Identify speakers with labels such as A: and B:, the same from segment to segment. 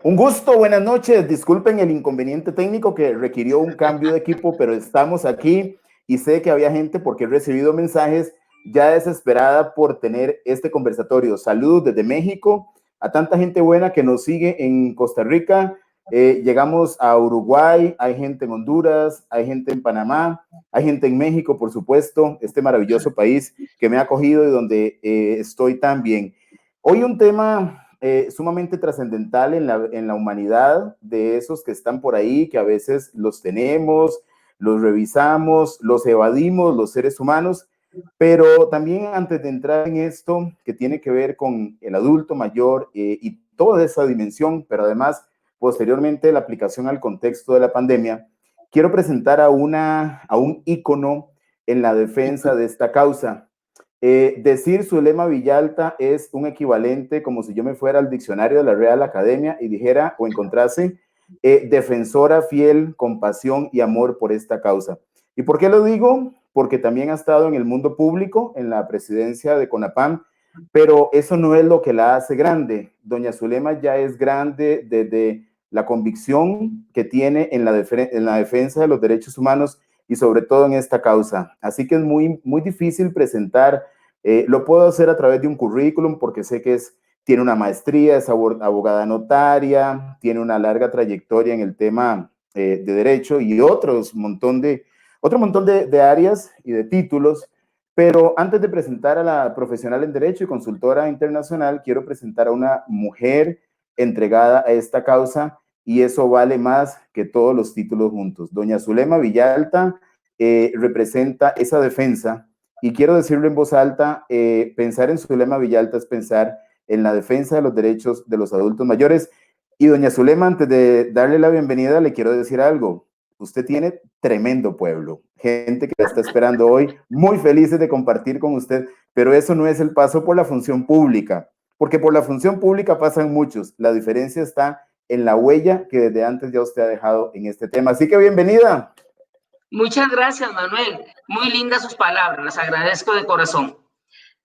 A: Un gusto, buenas noches. Disculpen el inconveniente técnico que requirió un cambio de equipo, pero estamos aquí y sé que había gente porque he recibido mensajes ya desesperada por tener este conversatorio. Saludos desde México a tanta gente buena que nos sigue en Costa Rica. Llegamos a Uruguay, hay gente en Honduras, hay gente en Panamá, hay gente en México, por supuesto, este maravilloso país que me ha acogido y donde estoy tan bien. Hoy un tema sumamente trascendental en la humanidad, de esos que están por ahí, que a veces los tenemos, los revisamos, los evadimos, los seres humanos, pero también antes de entrar en esto, que tiene que ver con el adulto mayor y toda esa dimensión, pero además, posteriormente, la aplicación al contexto de la pandemia, quiero presentar a un ícono en la defensa de esta causa. Decir Zulema Villalta es un equivalente como si yo me fuera al diccionario de la Real Academia y dijera o encontrase defensora fiel, con pasión y amor por esta causa. ¿Y por qué lo digo? Porque también ha estado en el mundo público, en la presidencia de CONAPAM, pero eso no es lo que la hace grande. Doña Zulema ya es grande desde la convicción que tiene en la defensa de los derechos humanos y sobre todo en esta causa. Así que es muy, muy difícil presentar, lo puedo hacer a través de un currículum porque sé que tiene una maestría, es abogada notaria, tiene una larga trayectoria en el tema de derecho y otro montón de áreas y de títulos. Pero antes de presentar a la profesional en Derecho y consultora internacional, quiero presentar a una mujer entregada a esta causa y eso vale más que todos los títulos juntos. Doña Zulema Villalta representa esa defensa y quiero decirlo en voz alta, pensar en Zulema Villalta es pensar en la defensa de los derechos de los adultos mayores. Y doña Zulema, antes de darle la bienvenida, le quiero decir algo. Usted tiene tremendo pueblo, gente que la está esperando hoy, muy felices de compartir con usted, pero eso no es el paso por la función pública, porque por la función pública pasan muchos. La diferencia está en la huella que desde antes ya usted ha dejado en este tema. Así que bienvenida.
B: Muchas gracias, Manuel. Muy lindas sus palabras, las agradezco de corazón.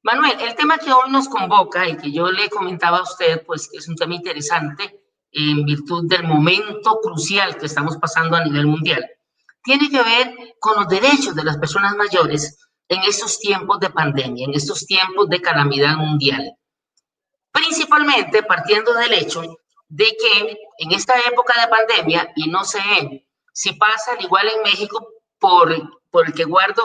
B: Manuel, el tema que hoy nos convoca y que yo le comentaba a usted, pues es un tema interesante en virtud del momento crucial que estamos pasando a nivel mundial. Tiene que ver con los derechos de las personas mayores en estos tiempos de pandemia, en estos tiempos de calamidad mundial. Principalmente partiendo del hecho de que en esta época de pandemia, y no sé si pasa al igual en México, por el que guardo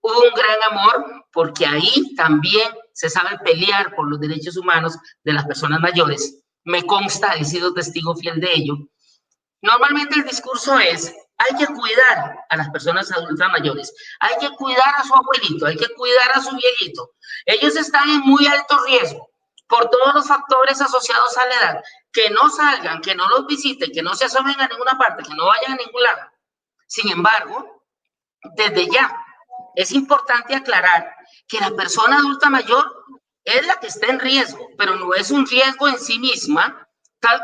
B: un gran amor, porque ahí también se sabe pelear por los derechos humanos de las personas mayores. Me consta, he sido testigo fiel de ello. Normalmente el discurso es, hay que cuidar a las personas adultas mayores, hay que cuidar a su abuelito, hay que cuidar a su viejito. Ellos están en muy alto riesgo por todos los factores asociados a la edad, que no salgan, que no los visiten, que no se asomen a ninguna parte, que no vayan a ningún lado. Sin embargo, desde ya es importante aclarar que la persona adulta mayor es la que está en riesgo, pero no es un riesgo en sí misma, tal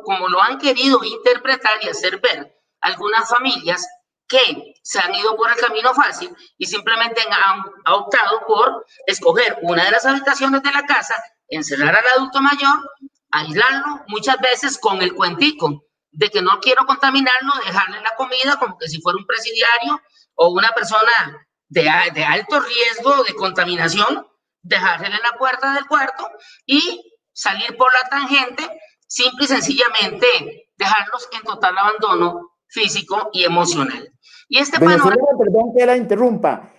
B: como lo han querido interpretar y hacer ver algunas familias que se han ido por el camino fácil y simplemente han optado por escoger una de las habitaciones de la casa, encerrar al adulto mayor, aislarlo, muchas veces con el cuentico de que no quiero contaminarlo, dejarle la comida como que si fuera un presidiario o una persona de alto riesgo de contaminación, dejarle en la puerta del cuarto y salir por la tangente, simple y sencillamente dejarlos en total abandono físico y emocional. Y este
A: doña Zulema, perdón que la interrumpa,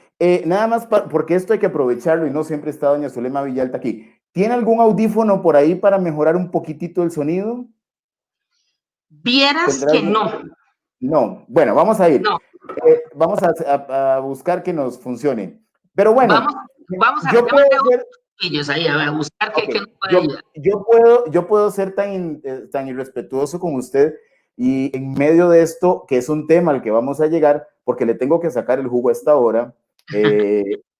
A: nada más porque esto hay que aprovecharlo y no siempre está doña Zulema Villalta aquí. ¿Tiene algún audífono por ahí para mejorar un poquitito el sonido?
B: Vieras que no.
A: No, bueno, vamos a ir. No. Vamos a buscar que nos funcione. Pero bueno,
B: vamos a
A: yo puedo ser,
B: ellos ahí a buscar okay, que
A: yo puedo ser tan irrespetuoso como usted y en medio de esto, que es un tema al que vamos a llegar, porque le tengo que sacar el jugo a esta hora.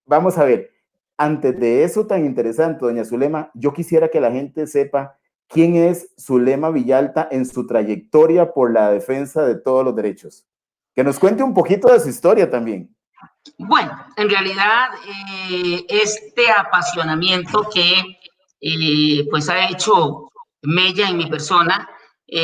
A: Vamos a ver, antes de eso tan interesante, doña Zulema, yo quisiera que la gente sepa quién es Zulema Villalta en su trayectoria por la defensa de todos los derechos. Que nos cuente un poquito de su historia también.
B: Bueno, en realidad este apasionamiento que pues ha hecho mella en mi persona,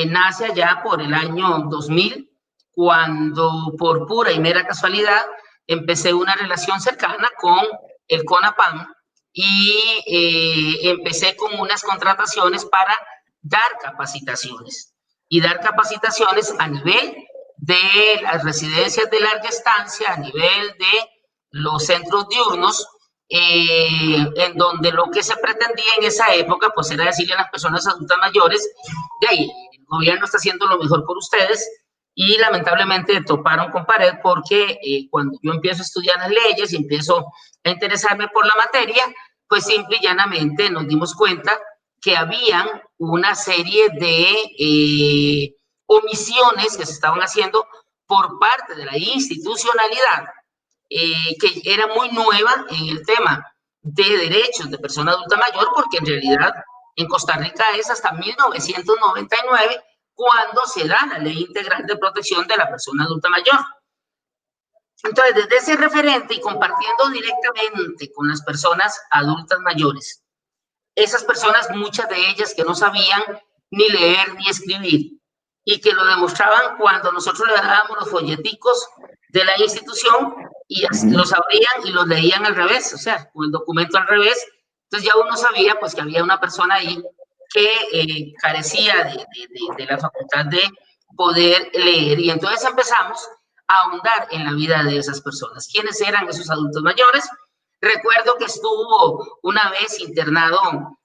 B: nace allá por el año 2000, cuando por pura y mera casualidad empecé una relación cercana con el CONAPAM y empecé con unas contrataciones para dar capacitaciones y dar capacitaciones a nivel de las residencias de larga estancia, a nivel de los centros diurnos, en donde lo que se pretendía en esa época pues era decirle a las personas adultas mayores, de ahí, el gobierno está haciendo lo mejor por ustedes, y lamentablemente toparon con pared porque cuando yo empiezo a estudiar las leyes y empiezo a interesarme por la materia, pues simple y llanamente nos dimos cuenta que habían una serie de omisiones que se estaban haciendo por parte de la institucionalidad, que era muy nueva en el tema de derechos de persona adulta mayor, porque en realidad en Costa Rica es hasta 1999 cuando se da la Ley Integral de Protección de la Persona Adulta Mayor. Entonces, desde ese referente y compartiendo directamente con las personas adultas mayores, esas personas, muchas de ellas que no sabían ni leer ni escribir, y que lo demostraban cuando nosotros le dábamos los folleticos de la institución y los abrían y los leían al revés, o sea, con el documento al revés. Entonces ya uno sabía pues que había una persona ahí que carecía de la facultad de poder leer, y entonces empezamos a ahondar en la vida de esas personas. ¿Quiénes eran esos adultos mayores? Recuerdo que estuvo una vez internado,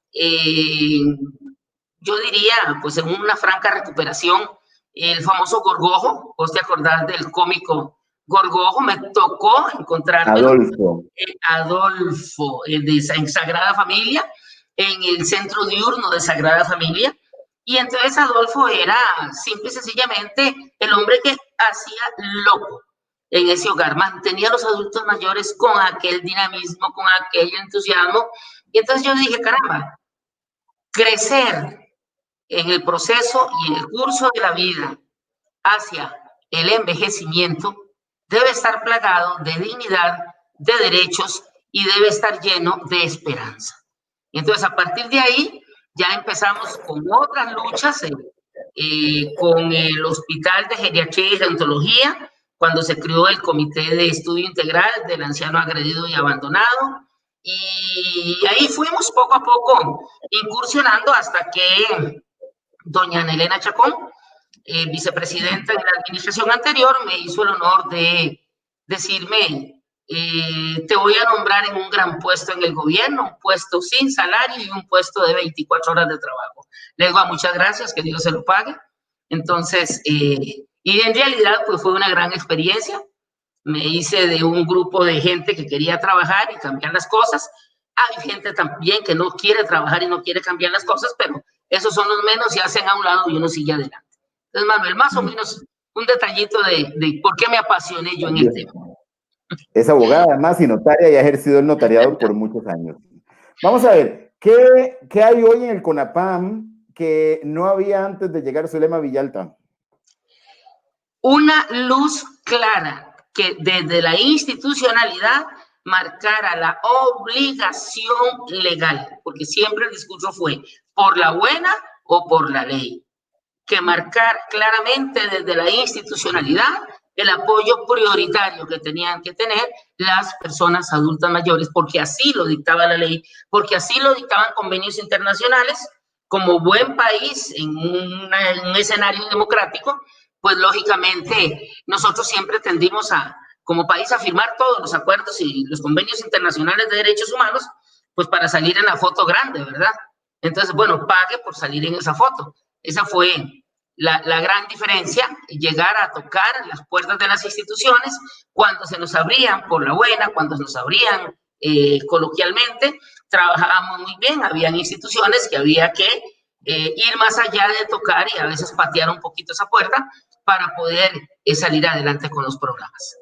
B: yo diría, pues en una franca recuperación, el famoso Gorgojo. ¿Vos te acordás del cómico Gorgojo? Me tocó encontrármelo.
A: Adolfo.
B: Adolfo, de Sagrada Familia, en el centro diurno de Sagrada Familia. Y entonces Adolfo era simple y sencillamente el hombre que hacía loco en ese hogar, mantenía a los adultos mayores con aquel dinamismo, con aquel entusiasmo. Y entonces yo dije, caramba, crecer en el proceso y en el curso de la vida hacia el envejecimiento debe estar plagado de dignidad, de derechos, y debe estar lleno de esperanza. Y entonces, a partir de ahí, ya empezamos con otras luchas, con el Hospital de Geriatría y Gerontología, cuando se creó el Comité de Estudio Integral del Anciano Agredido y Abandonado, y ahí fuimos poco a poco incursionando hasta que doña Ana Elena Chacón, vicepresidenta en la administración anterior, me hizo el honor de decirme, te voy a nombrar en un gran puesto en el gobierno, un puesto sin salario y un puesto de 24 horas de trabajo. Le digo, muchas gracias, que Dios se lo pague. Entonces, y en realidad pues fue una gran experiencia. Me hice de un grupo de gente que quería trabajar y cambiar las cosas. Hay gente también que no quiere trabajar y no quiere cambiar las cosas, pero esos son los menos, se hacen a un lado y uno sigue adelante. Entonces, Manuel, más o menos un detallito de por qué me apasioné yo en el tema.
A: Es abogada además y notaria, y ha ejercido el notariado por muchos años. Vamos a ver, ¿qué hay hoy en el CONAPAM que no había antes de llegar Zulema Villalta?
B: Una luz clara que desde la institucionalidad marcara la obligación legal, porque siempre el discurso fue por la buena o por la ley, que marcar claramente desde la institucionalidad el apoyo prioritario que tenían que tener las personas adultas mayores, porque así lo dictaba la ley, porque así lo dictaban convenios internacionales. Como buen país en un escenario democrático, pues lógicamente nosotros siempre tendimos como país a firmar todos los acuerdos y los convenios internacionales de derechos humanos, pues para salir en la foto grande, ¿verdad? Entonces, bueno, pague por salir en esa foto. Esa fue la gran diferencia, llegar a tocar las puertas de las instituciones cuando se nos abrían por la buena, cuando se nos abrían coloquialmente, trabajábamos muy bien, habían instituciones que había que ir más allá de tocar y a veces patear un poquito esa puerta para poder salir adelante con los programas.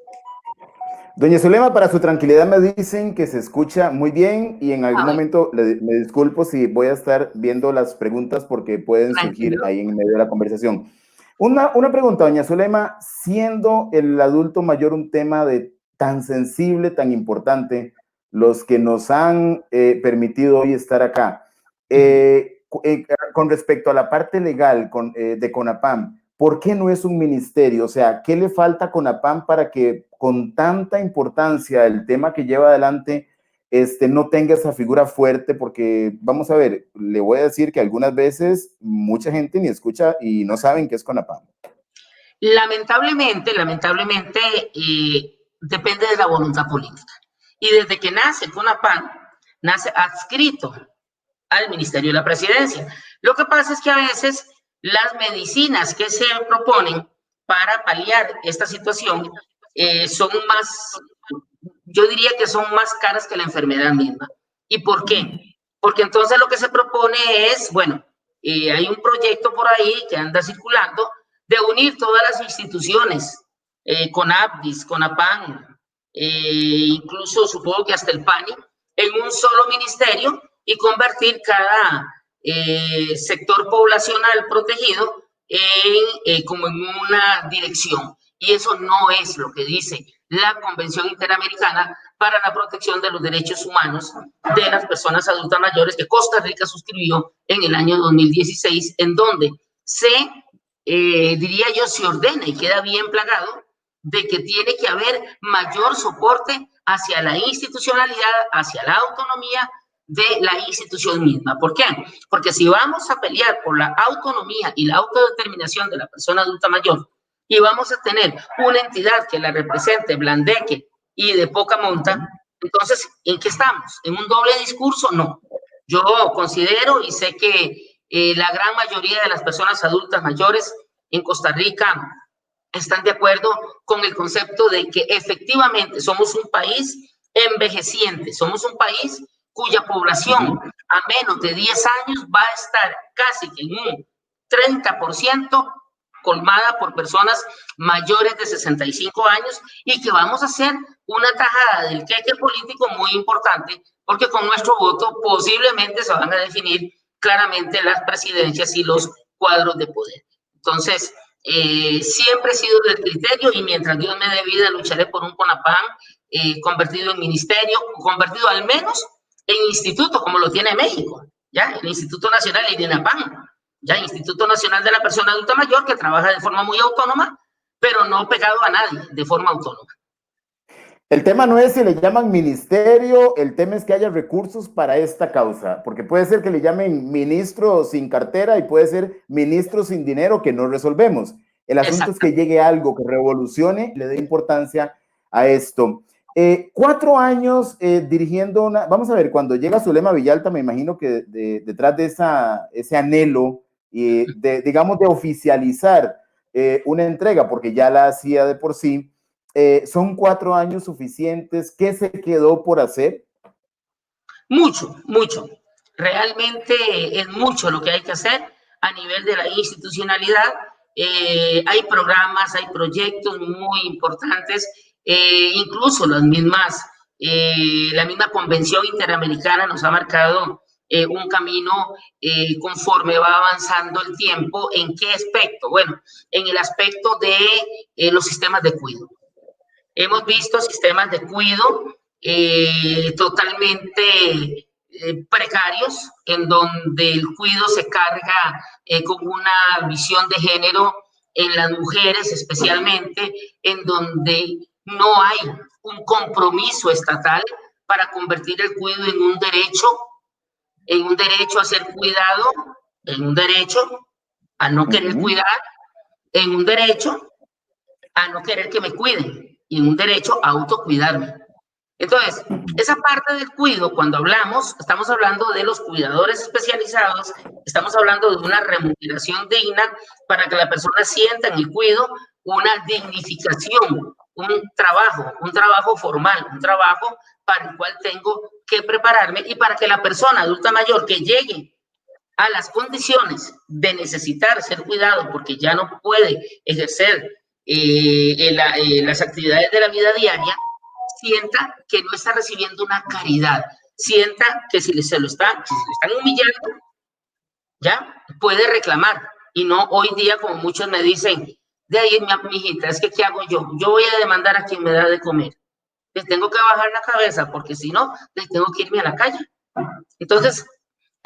A: Doña Zulema, para su tranquilidad me dicen que se escucha muy bien, y en algún momento me disculpo si voy a estar viendo las preguntas porque pueden surgir ahí en medio de la conversación. Una pregunta, doña Zulema, siendo el adulto mayor un tema tan sensible, tan importante, los que nos han permitido hoy estar acá, Con respecto a la parte legal de CONAPAM, ¿por qué no es un ministerio? O sea, ¿qué le falta a CONAPAM para que con tanta importancia el tema que lleva adelante no tenga esa figura fuerte? Porque, vamos a ver, le voy a decir que algunas veces mucha gente ni escucha y no saben qué es CONAPAM.
B: Lamentablemente, depende de la voluntad política. Y desde que nace CONAPAM, nace adscrito al Ministerio de la Presidencia. Lo que pasa es que a veces las medicinas que se proponen para paliar esta situación son más, yo diría que son más caras que la enfermedad misma. ¿Y por qué? Porque entonces lo que se propone es, bueno, hay un proyecto por ahí que anda circulando de unir todas las instituciones, CONAPDIS, CONAPAN, incluso supongo que hasta el PANI, en un solo ministerio y convertir cada sector poblacional protegido como en una dirección. Y eso no es lo que dice la Convención Interamericana para la Protección de los Derechos Humanos de las Personas Adultas Mayores, que Costa Rica suscribió en el año 2016, en donde se, diría yo, se ordena y queda bien plagado de que tiene que haber mayor soporte hacia la institucionalidad, hacia la autonomía de la institución misma. ¿Por qué? Porque si vamos a pelear por la autonomía y la autodeterminación de la persona adulta mayor y vamos a tener una entidad que la represente, blandeque y de poca monta, entonces, ¿en qué estamos? ¿En un doble discurso? No. Yo considero y sé que la gran mayoría de las personas adultas mayores en Costa Rica están de acuerdo con el concepto de que efectivamente somos un país envejeciente, somos un país cuya población a menos de 10 años va a estar casi que en un 30% colmada por personas mayores de 65 años y que vamos a hacer una tajada del queque político muy importante porque con nuestro voto posiblemente se van a definir claramente las presidencias y los cuadros de poder. Entonces, siempre he sido del criterio y mientras Dios me dé vida lucharé por un CONAPAM convertido en ministerio, convertido al menos en instituto como lo tiene México, ¿ya? El Instituto Nacional de INAPAM, ya Instituto Nacional de la Persona Adulta Mayor, que trabaja de forma muy autónoma, pero no pegado a nadie, de forma autónoma.
A: El tema no es si le llaman ministerio, el tema es que haya recursos para esta causa, porque puede ser que le llamen ministro sin cartera y puede ser ministro sin dinero que no resolvemos. El asunto es que llegue algo que revolucione, le dé importancia a esto. 4 años dirigiendo una... Vamos a ver, cuando llega Zulema Villalta, me imagino que detrás de ese anhelo, digamos, de oficializar una entrega, porque ya la hacía de por sí, ¿son 4 años suficientes? ¿Qué se quedó por hacer?
B: Mucho, mucho. Realmente es mucho lo que hay que hacer a nivel de la institucionalidad. Hay programas, hay proyectos muy importantes, incluso la misma Convención Interamericana nos ha marcado un camino conforme va avanzando el tiempo. ¿En qué aspecto? Bueno, en el aspecto de los sistemas de cuidado. Hemos visto sistemas de cuidado totalmente precarios, en donde el cuidado se carga con una visión de género en las mujeres especialmente, en donde no hay un compromiso estatal para convertir el cuidado en un derecho a ser cuidado, en un derecho a no querer cuidar, en un derecho a no querer que me cuiden y en un derecho a autocuidarme. Entonces, esa parte del cuidado, cuando hablamos, estamos hablando de los cuidadores especializados, estamos hablando de una remuneración digna para que la persona sienta en el cuidado una dignificación, un trabajo formal, un trabajo para el cual tengo que prepararme y para que la persona adulta mayor que llegue a las condiciones de necesitar ser cuidado porque ya no puede ejercer las actividades de la vida diaria, sienta que no está recibiendo una caridad, sienta que si se lo están humillando, ya puede reclamar y no hoy día como muchos me dicen, de ahí mi hijita, es que ¿qué hago yo? Yo voy a demandar a quien me da de comer. Les tengo que bajar la cabeza porque si no, les tengo que irme a la calle. Entonces,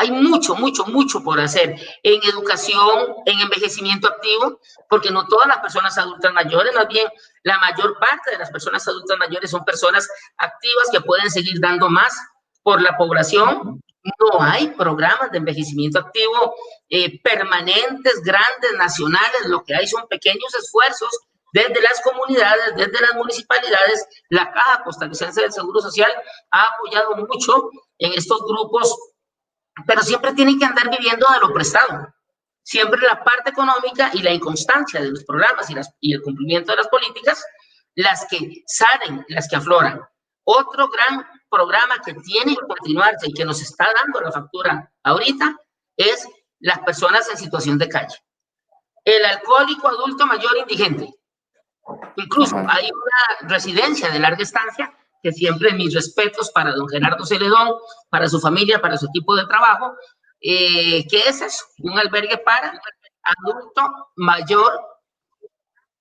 B: Hay mucho, mucho, mucho por hacer en educación, en envejecimiento activo, porque no todas las personas adultas mayores, más bien la mayor parte de las personas adultas mayores son personas activas que pueden seguir dando más por la población. No hay programas de envejecimiento activo permanentes, grandes, nacionales. Lo que hay son pequeños esfuerzos desde las comunidades, desde las municipalidades. La Caja Costarricense del Seguro Social ha apoyado mucho en estos grupos, pero siempre tienen que andar viviendo de lo prestado. Siempre la parte económica y la inconstancia de los programas y el cumplimiento de las políticas, las que salen, las que afloran. Otro gran programa que tiene que continuarse y que nos está dando la factura ahorita es las personas en situación de calle. El alcohólico adulto mayor indigente. Incluso hay una residencia de larga estancia que siempre mis respetos para don Gerardo Celedón, para su familia, para su equipo de trabajo, que es eso, un albergue para adulto mayor,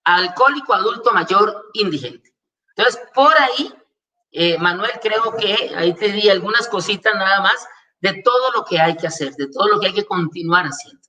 B: alcohólico adulto mayor indigente. Entonces, por ahí, Manuel, creo que ahí te di algunas cositas nada más de todo lo que hay que hacer, de todo lo que hay que continuar haciendo.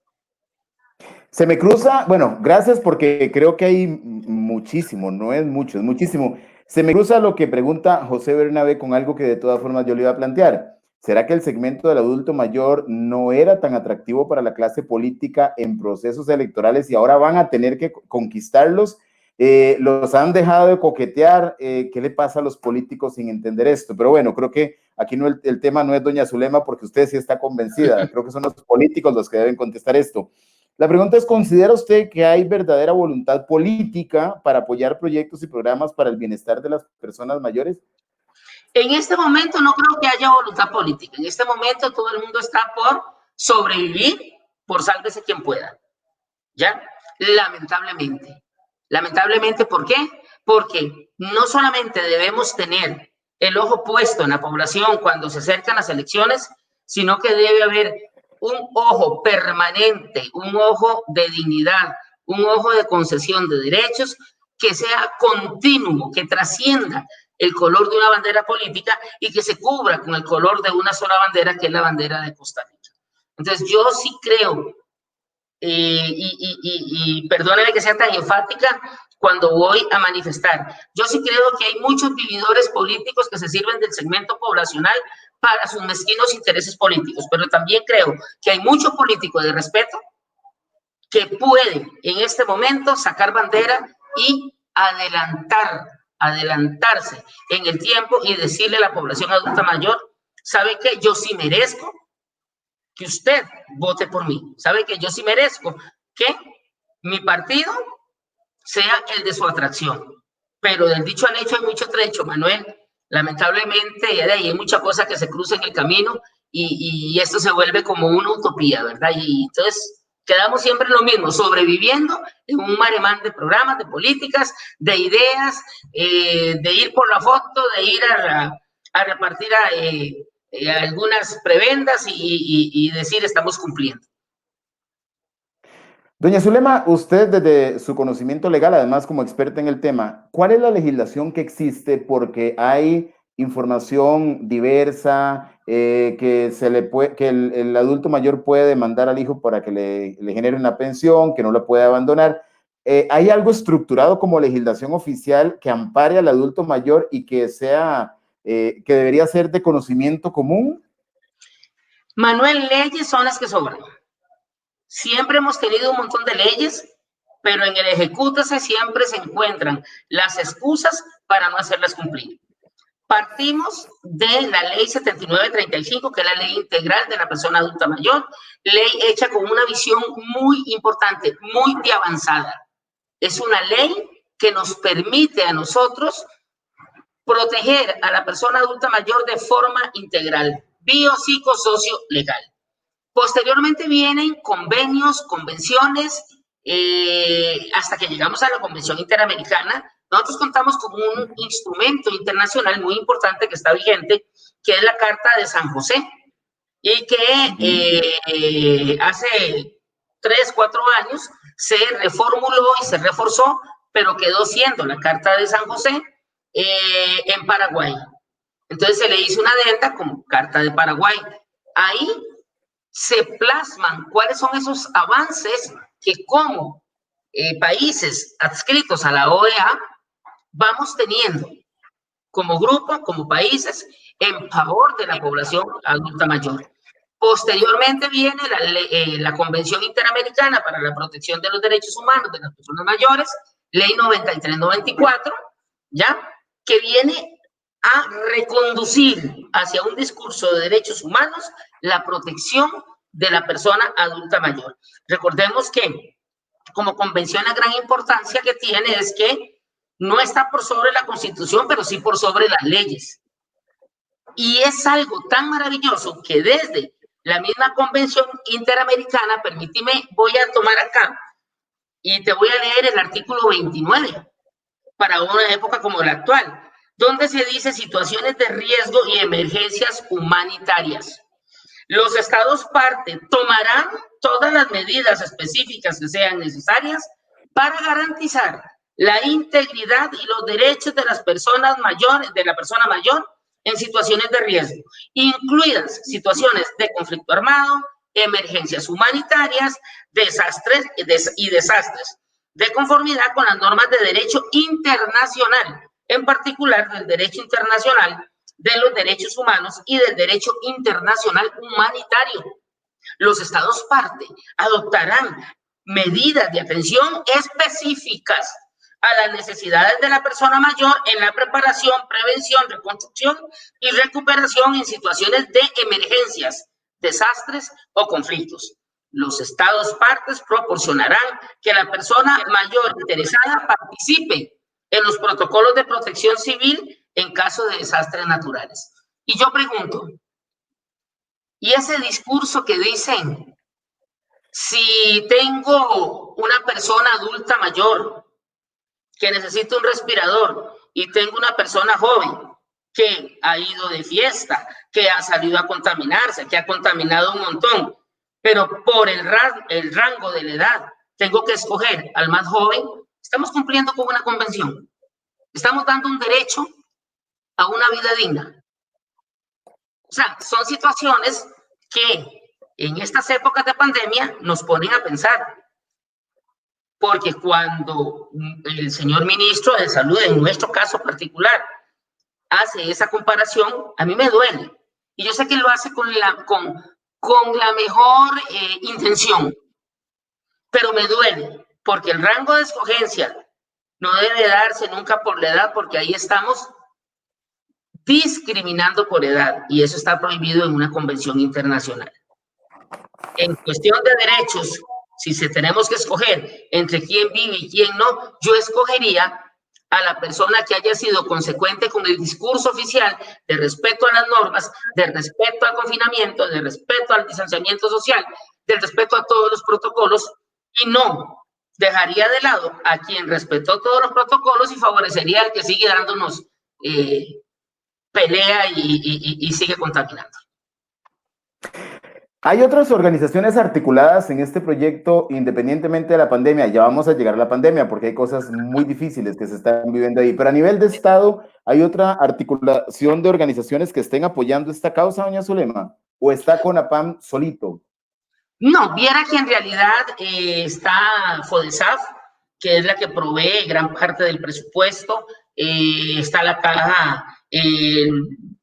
A: Se me cruza, bueno, gracias porque creo que hay muchísimo, no es mucho, es muchísimo. Se me cruza lo que pregunta José Bernabé con algo que de todas formas yo le iba a plantear. ¿Será que el segmento del adulto mayor no era tan atractivo para la clase política en procesos electorales y ahora van a tener que conquistarlos? Los han dejado de coquetear. ¿Qué le pasa a los políticos sin entender esto? Pero bueno, creo que aquí no, el tema no es doña Zulema porque usted sí está convencida. Creo que son los políticos los que deben contestar esto. La pregunta es, ¿considera usted que hay verdadera voluntad política para apoyar proyectos y programas para el bienestar de las personas mayores?
B: En este momento no creo que haya voluntad política. En este momento todo el mundo está por sobrevivir, por sálvese quien pueda. ¿Ya? Lamentablemente. Lamentablemente, ¿por qué? Porque no solamente debemos tener el ojo puesto en la población cuando se acercan las elecciones, sino que debe haber un ojo permanente, un ojo de dignidad, un ojo de concesión de derechos que sea continuo, que trascienda el color de una bandera política y que se cubra con el color de una sola bandera, que es la bandera de Costa Rica. Entonces, yo sí creo, perdóneme que sea tan enfática cuando voy a manifestar, yo sí creo que hay muchos vividores políticos que se sirven del segmento poblacional para sus mezquinos intereses políticos, pero también creo que hay mucho político de respeto que puede en este momento sacar bandera y adelantarse en el tiempo y decirle a la población adulta mayor, ¿sabe qué? Yo sí merezco que usted vote por mí. ¿Sabe qué? Yo sí merezco que mi partido sea el de su atracción. Pero del dicho al hecho hay mucho trecho, Manuel. Lamentablemente hay mucha cosa que se cruza en el camino y esto se vuelve como una utopía, ¿verdad? Y entonces quedamos siempre en lo mismo, sobreviviendo en un maremán de programas, de políticas, de ideas, de ir por la foto, de ir a repartir algunas prebendas y decir estamos cumpliendo.
A: Doña Zulema, usted desde su conocimiento legal, además como experta en el tema, ¿cuál es la legislación que existe? Porque hay información diversa, que el adulto mayor puede demandar al hijo para que le genere una pensión, que no la puede abandonar. ¿Hay algo estructurado como legislación oficial que ampare al adulto mayor y que que debería ser de conocimiento común?
B: Manuel, leyes son las que sobran. Siempre hemos tenido un montón de leyes, pero en el ejecútase siempre se encuentran las excusas para no hacerlas cumplir. Partimos de la ley 7935, que es la ley integral de la persona adulta mayor, ley hecha con una visión muy importante, muy de avanzada. Es una ley que nos permite a nosotros proteger a la persona adulta mayor de forma integral, bio, psico, socio, legal. Posteriormente vienen convenios, convenciones, hasta que llegamos a la Convención Interamericana. Nosotros contamos con un instrumento internacional muy importante que está vigente, que es la Carta de San José, y que hace 3, 4 años se reformuló y se reforzó, pero quedó siendo la Carta de San José en Paraguay. Entonces se le hizo una adenda como Carta de Paraguay. Ahí se plasman cuáles son esos avances que como países adscritos a la OEA vamos teniendo como grupo, como países, en favor de la población adulta mayor. Posteriormente viene la Convención Interamericana para la Protección de los Derechos Humanos de las Personas Mayores, Ley 9394, ¿ya? Que viene a reconducir hacia un discurso de derechos humanos la protección de la persona adulta mayor. Recordemos que como convención la gran importancia que tiene es que no está por sobre la Constitución, pero sí por sobre las leyes. Y es algo tan maravilloso que desde la misma Convención Interamericana, permíteme, voy a tomar acá y te voy a leer el artículo 29 para una época como la actual, donde se dice situaciones de riesgo y emergencias humanitarias. Los estados parte tomarán todas las medidas específicas que sean necesarias para garantizar la integridad y los derechos de las personas mayores, de la persona mayor en situaciones de riesgo, incluidas situaciones de conflicto armado, emergencias humanitarias, desastres y desastres, de conformidad con las normas de derecho internacional, en particular del derecho internacional de los derechos humanos y del derecho internacional humanitario. Los estados parte adoptarán medidas de atención específicas a las necesidades de la persona mayor en la preparación, prevención, reconstrucción y recuperación en situaciones de emergencias, desastres o conflictos. Los estados partes proporcionarán que la persona mayor interesada participe en los protocolos de protección civil en caso de desastres naturales. Y yo pregunto, ¿y ese discurso que dicen, si tengo una persona adulta mayor que necesita un respirador y tengo una persona joven que ha ido de fiesta, que ha salido a contaminarse, que ha contaminado un montón, pero por el rango de la edad tengo que escoger al más joven? Estamos cumpliendo con una convención. Estamos dando un derecho a una vida digna. O sea, son situaciones que en estas épocas de pandemia nos ponen a pensar. Porque cuando el señor ministro de Salud, en nuestro caso particular, hace esa comparación, a mí me duele. Y yo sé que lo hace con la mejor intención, pero me duele, porque el rango de escogencia no debe darse nunca por la edad, porque ahí estamos discriminando por edad, y eso está prohibido en una convención internacional. En cuestión de derechos, si tenemos que escoger entre quién vive y quién no, yo escogería a la persona que haya sido consecuente con el discurso oficial de respeto a las normas, de respeto al confinamiento, de respeto al distanciamiento social, de respeto a todos los protocolos, y no dejaría de lado a quien respetó todos los protocolos y favorecería al que sigue dándonos pelea y sigue contaminando.
A: Hay otras organizaciones articuladas en este proyecto independientemente de la pandemia. Ya vamos a llegar a la pandemia porque hay cosas muy difíciles que se están viviendo ahí. Pero a nivel de Estado, ¿hay otra articulación de organizaciones que estén apoyando esta causa, doña Zulema? ¿O está CONAPAM solito?
B: No, viera que en realidad está FODESAF, que es la que provee gran parte del presupuesto. Está la Caja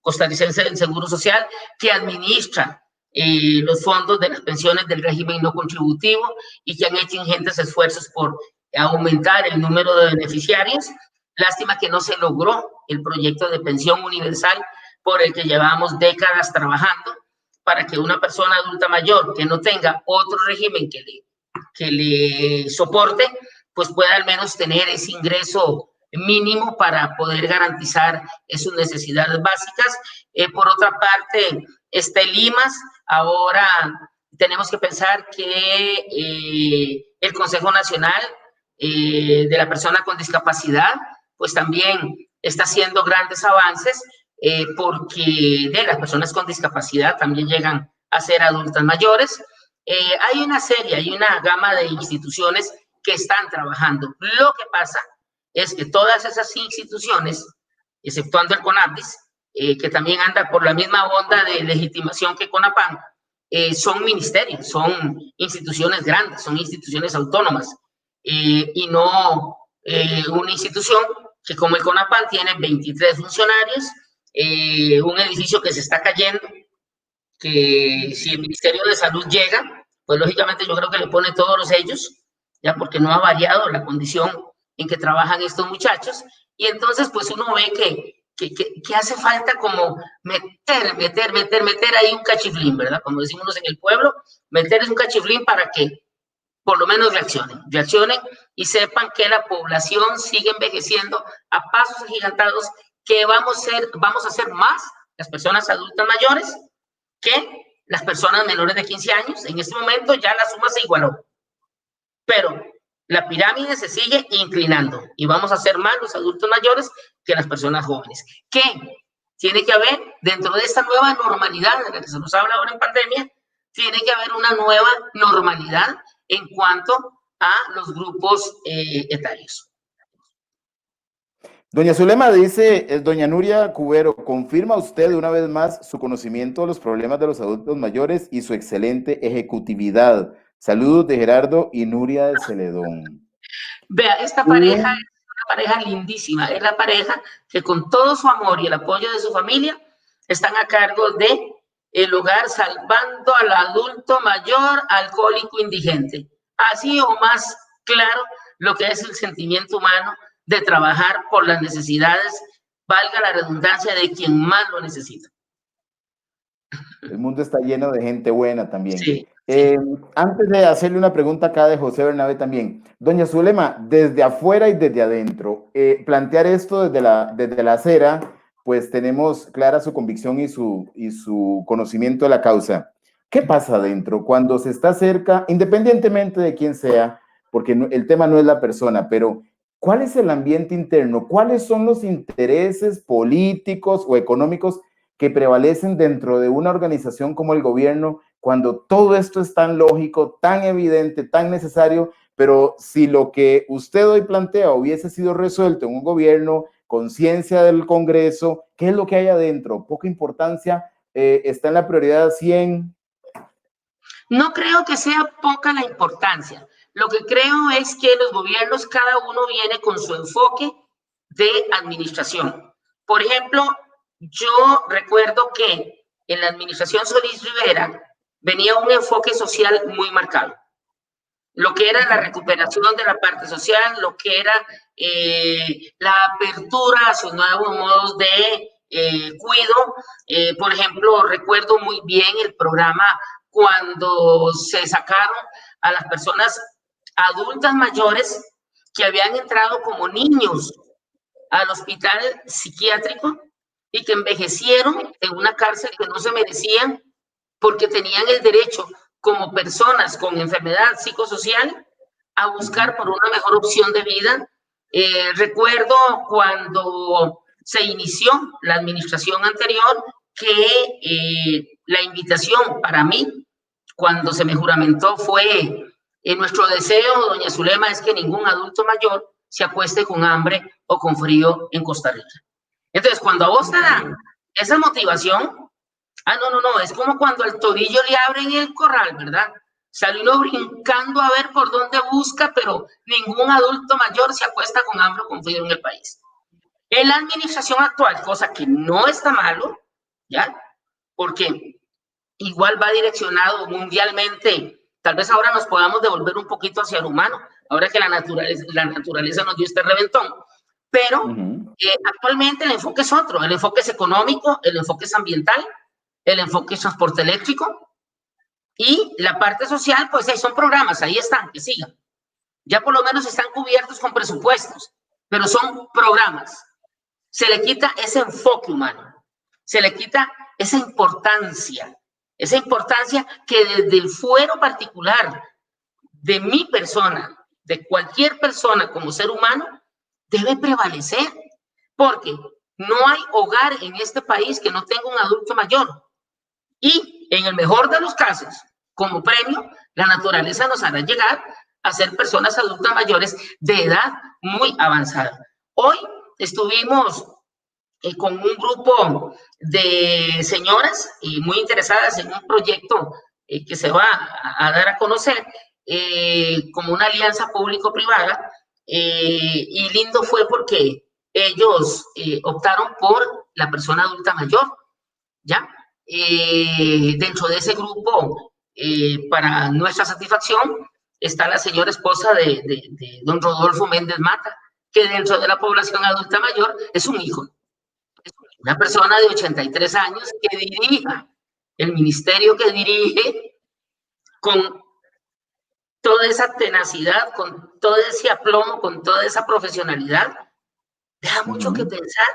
B: Costarricense del Seguro Social, que administra los fondos de las pensiones del régimen no contributivo y que han hecho ingentes esfuerzos por aumentar el número de beneficiarios. Lástima que no se logró el proyecto de pensión universal por el que llevamos décadas trabajando, para que una persona adulta mayor que no tenga otro régimen que le soporte, pues pueda al menos tener ese ingreso mínimo para poder garantizar sus necesidades básicas. Por otra parte, está el IMAS. Ahora tenemos que pensar que el Consejo Nacional de la Persona con Discapacidad, pues también está haciendo grandes avances, porque las personas con discapacidad también llegan a ser adultas mayores. Hay una gama de instituciones que están trabajando. Lo que pasa es que todas esas instituciones, exceptuando el CONADIS, que también anda por la misma onda de legitimación que CONAPAM, son ministerios, son instituciones grandes, son instituciones autónomas, y no una institución que como el CONAPAN tiene 23 funcionarios, un edificio que se está cayendo, que si el Ministerio de Salud llega, pues lógicamente yo creo que le pone todos los sellos, ya porque no ha variado la condición en que trabajan estos muchachos, y entonces pues uno ve que hace falta como meter ahí un cachiflín, ¿verdad? Como decimos en el pueblo, meterles un cachiflín para que por lo menos reaccionen y sepan que la población sigue envejeciendo a pasos agigantados, que vamos a ser más las personas adultas mayores que las personas menores de 15 años. En este momento ya la suma se igualó, pero la pirámide se sigue inclinando y vamos a ser más los adultos mayores que las personas jóvenes. ¿Qué tiene que haber dentro de esta nueva normalidad de la que se nos habla ahora en pandemia? Tiene que haber una nueva normalidad en cuanto a los grupos etarios.
A: Doña Zulema dice, doña Nuria Cubero, ¿confirma usted una vez más su conocimiento de los problemas de los adultos mayores y su excelente ejecutividad? Saludos de Gerardo y Nuria de Celedón.
B: Vea, esta pareja es una pareja lindísima, es la pareja que con todo su amor y el apoyo de su familia están a cargo de el hogar salvando al adulto mayor alcohólico indigente. Así o más claro lo que es el sentimiento humano de trabajar por las necesidades, valga la redundancia, de quien más lo necesita.
A: El mundo está lleno de gente buena también.
B: Sí, sí.
A: Antes de hacerle una pregunta acá de José Bernabé también, doña Zulema, desde afuera y desde adentro, plantear esto desde la acera, pues tenemos clara su convicción y su conocimiento de la causa. ¿Qué pasa adentro cuando se está cerca, independientemente de quién sea, porque el tema no es la persona, pero ¿cuál es el ambiente interno? ¿Cuáles son los intereses políticos o económicos que prevalecen dentro de una organización como el gobierno cuando todo esto es tan lógico, tan evidente, tan necesario? Pero si lo que usted hoy plantea hubiese sido resuelto en un gobierno, conciencia del Congreso, ¿qué es lo que hay adentro? Poca importancia, está en la prioridad 100.
B: No creo que sea poca la importancia. Lo que creo es que los gobiernos, cada uno viene con su enfoque de administración. Por ejemplo, yo recuerdo que en la administración Solís Rivera venía un enfoque social muy marcado. Lo que era la recuperación de la parte social, lo que era la apertura a sus nuevos modos de cuido. Por ejemplo, recuerdo muy bien el programa cuando se sacaron a las personas adultas mayores que habían entrado como niños al hospital psiquiátrico y que envejecieron en una cárcel que no se merecían porque tenían el derecho como personas con enfermedad psicosocial a buscar por una mejor opción de vida. Recuerdo cuando se inició la administración anterior que la invitación para mí, cuando se me juramentó, fue nuestro deseo, doña Zulema, es que ningún adulto mayor se acueste con hambre o con frío en Costa Rica. Entonces, cuando a vos te dan esa motivación, no, es como cuando al torillo le abren el corral, ¿verdad? Sale uno brincando a ver por dónde busca, pero ningún adulto mayor se acuesta con hambre o con frío en el país. En la administración actual, cosa que no está malo, ¿ya? Porque igual va direccionado mundialmente. Tal vez ahora nos podamos devolver un poquito hacia el humano, ahora que la naturaleza nos dio este reventón. Pero actualmente el enfoque es otro, el enfoque es económico, el enfoque es ambiental, el enfoque es transporte eléctrico y la parte social, pues son programas, ahí están, que sigan. Ya por lo menos están cubiertos con presupuestos, pero son programas. Se le quita ese enfoque humano, se le quita esa importancia que desde el fuero particular de mi persona, de cualquier persona como ser humano, debe prevalecer, porque no hay hogar en este país que no tenga un adulto mayor. Y en el mejor de los casos, como premio, la naturaleza nos hará llegar a ser personas adultas mayores de edad muy avanzada. Hoy estuvimos con un grupo de señoras y muy interesadas en un proyecto que se va a dar a conocer como una alianza público-privada, y lindo fue porque ellos optaron por la persona adulta mayor, ¿ya? Dentro de ese grupo, para nuestra satisfacción, está la señora esposa de don Rodolfo Méndez Mata, que dentro de la población adulta mayor es un hijo, una persona de 83 años que dirija el ministerio que dirige con toda esa tenacidad, con todo ese aplomo, con toda esa profesionalidad, deja mucho que pensar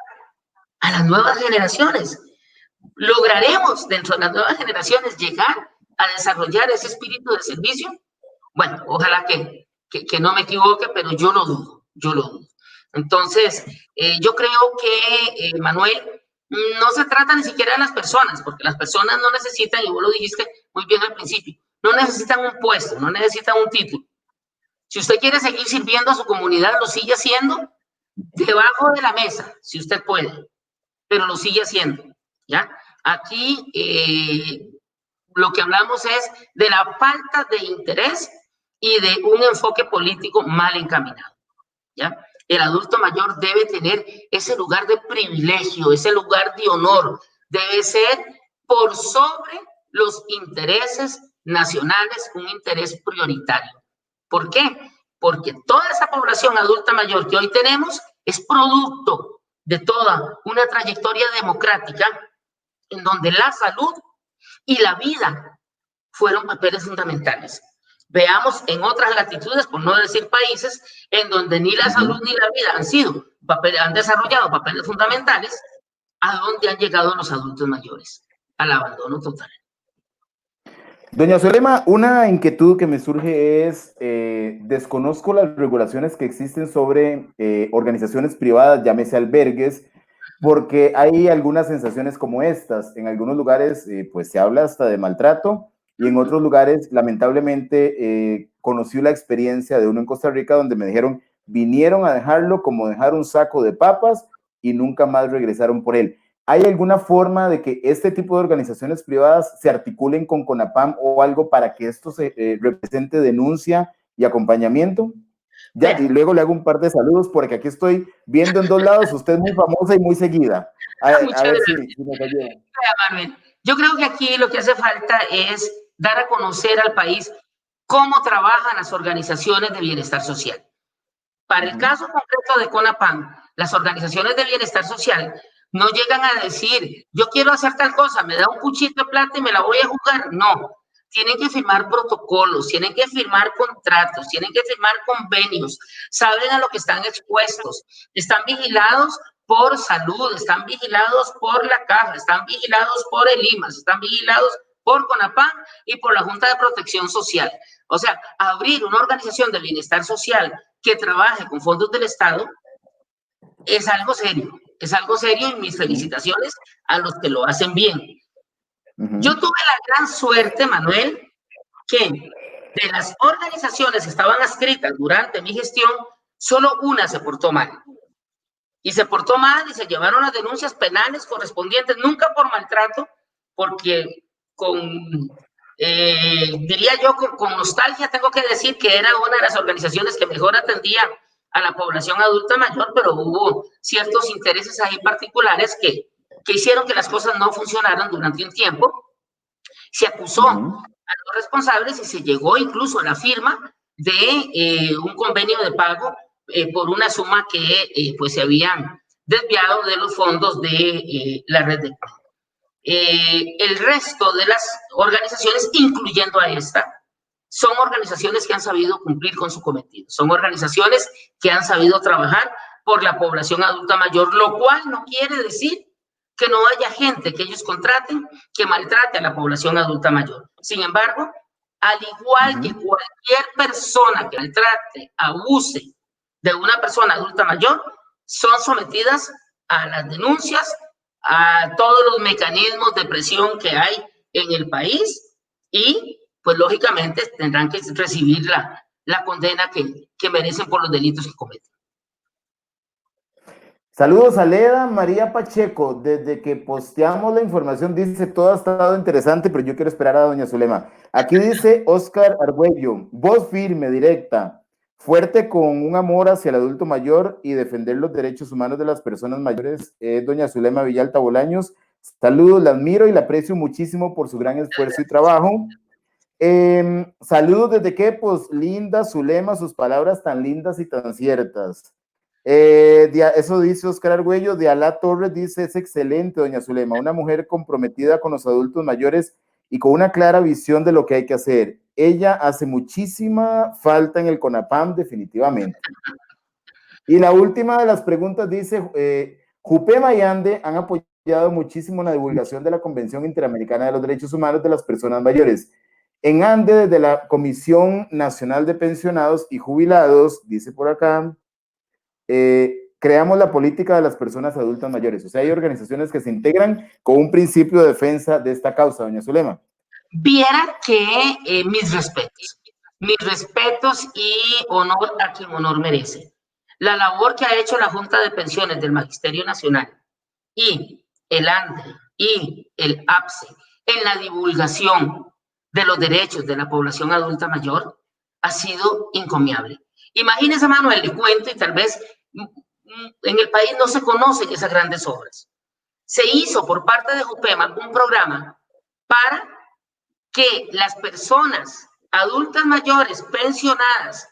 B: a las nuevas generaciones. ¿Lograremos dentro de las nuevas generaciones llegar a desarrollar ese espíritu de servicio? Bueno, ojalá que no me equivoque, pero yo lo dudo, yo lo dudo. Entonces, yo creo que, Manuel, no se trata ni siquiera de las personas, porque las personas no necesitan, y vos lo dijiste muy bien al principio, no necesitan un puesto, no necesitan un título. Si usted quiere seguir sirviendo a su comunidad, lo sigue haciendo debajo de la mesa, si usted puede, pero lo sigue haciendo, ¿ya? Aquí lo que hablamos es de la falta de interés y de un enfoque político mal encaminado, ¿ya? El adulto mayor debe tener ese lugar de privilegio, ese lugar de honor, debe ser por sobre los intereses nacionales un interés prioritario. ¿Por qué? Porque toda esa población adulta mayor que hoy tenemos es producto de toda una trayectoria democrática en donde la salud y la vida fueron papeles fundamentales. Veamos en otras latitudes, por no decir países, en donde ni la salud ni la vida han desarrollado papeles fundamentales, a dónde han llegado los adultos mayores, al abandono total.
A: Doña Zulema, una inquietud que me surge es, desconozco las regulaciones que existen sobre organizaciones privadas, llámese albergues, porque hay algunas sensaciones como estas. En algunos lugares, pues se habla hasta de maltrato, y en otros lugares, lamentablemente, conocí la experiencia de uno en Costa Rica donde me dijeron, vinieron a dejarlo como dejar un saco de papas y nunca más regresaron por él. ¿Hay alguna forma de que este tipo de organizaciones privadas se articulen con CONAPAM o algo para que esto se represente denuncia y acompañamiento? Ya, y luego le hago un par de saludos porque aquí estoy viendo en dos lados, usted es muy famosa y muy seguida. A ver si nos ayuda.
B: Manuel, yo creo que aquí lo que hace falta es dar a conocer al país cómo trabajan las organizaciones de bienestar social. Para el caso concreto de CONAPAM, las organizaciones de bienestar social no llegan a decir, yo quiero hacer tal cosa, me da un cuchito de plata y me la voy a jugar. No, tienen que firmar protocolos, tienen que firmar contratos, tienen que firmar convenios, saben a lo que están expuestos, están vigilados por salud, están vigilados por la Caja, están vigilados por el IMAS, están vigilados por CONAPAM y por la Junta de Protección Social. O sea, abrir una organización de bienestar social que trabaje con fondos del Estado es algo serio y mis felicitaciones a los que lo hacen bien. Yo tuve la gran suerte, Manuel, que de las organizaciones que estaban adscritas durante mi gestión, solo una se portó mal. Y se portó mal y se llevaron las denuncias penales correspondientes, nunca por maltrato, porque diría yo, con nostalgia tengo que decir que era una de las organizaciones que mejor atendía a la población adulta mayor, pero hubo ciertos intereses ahí particulares que hicieron que las cosas no funcionaran durante un tiempo. Se acusó a los responsables y se llegó incluso a la firma de un convenio de pago por una suma que pues se habían desviado de los fondos de la red de pago. El resto de las organizaciones, incluyendo a esta, son organizaciones que han sabido cumplir con su cometido, son organizaciones que han sabido trabajar por la población adulta mayor, lo cual no quiere decir que no haya gente que ellos contraten que maltrate a la población adulta mayor. Sin embargo, al igual que cualquier persona que maltrate, abuse de una persona adulta mayor, son sometidas a las denuncias, a todos los mecanismos de presión que hay en el país y, pues, lógicamente tendrán que recibir la condena que merecen por los delitos que cometen.
A: Saludos a Leda María Pacheco. Desde que posteamos la información dice todo ha estado interesante, pero yo quiero esperar a doña Zulema. Aquí dice Oscar Argüello, voz firme, directa, fuerte con un amor hacia el adulto mayor y defender los derechos humanos de las personas mayores. Doña Zulema Villalta Bolaños. Saludos, la admiro y la aprecio muchísimo por su gran esfuerzo y trabajo. Saludos desde Quepos, linda Zulema, sus palabras tan lindas y tan ciertas. Eso dice Oscar Argüello. Diala Torres dice, es excelente, doña Zulema, una mujer comprometida con los adultos mayores y con una clara visión de lo que hay que hacer. Ella hace muchísima falta en el CONAPAM, definitivamente. Y la última de las preguntas dice, Jupema y Ande han apoyado muchísimo la divulgación de la Convención Interamericana de los Derechos Humanos de las Personas Mayores. En Ande, desde la Comisión Nacional de Pensionados y Jubilados, dice por acá, creamos la política de las personas adultas mayores. O sea, hay organizaciones que se integran con un principio de defensa de esta causa, doña Zulema.
B: Viera que mis respetos y honor a quien honor merece. La labor que ha hecho la Junta de Pensiones del Magisterio Nacional y el ANDE y el APSE en la divulgación de los derechos de la población adulta mayor ha sido encomiable. Imagínese, Manuel, le cuento, y tal vez en el país no se conocen esas grandes obras. Se hizo por parte de Jupema un programa para que las personas adultas mayores pensionadas,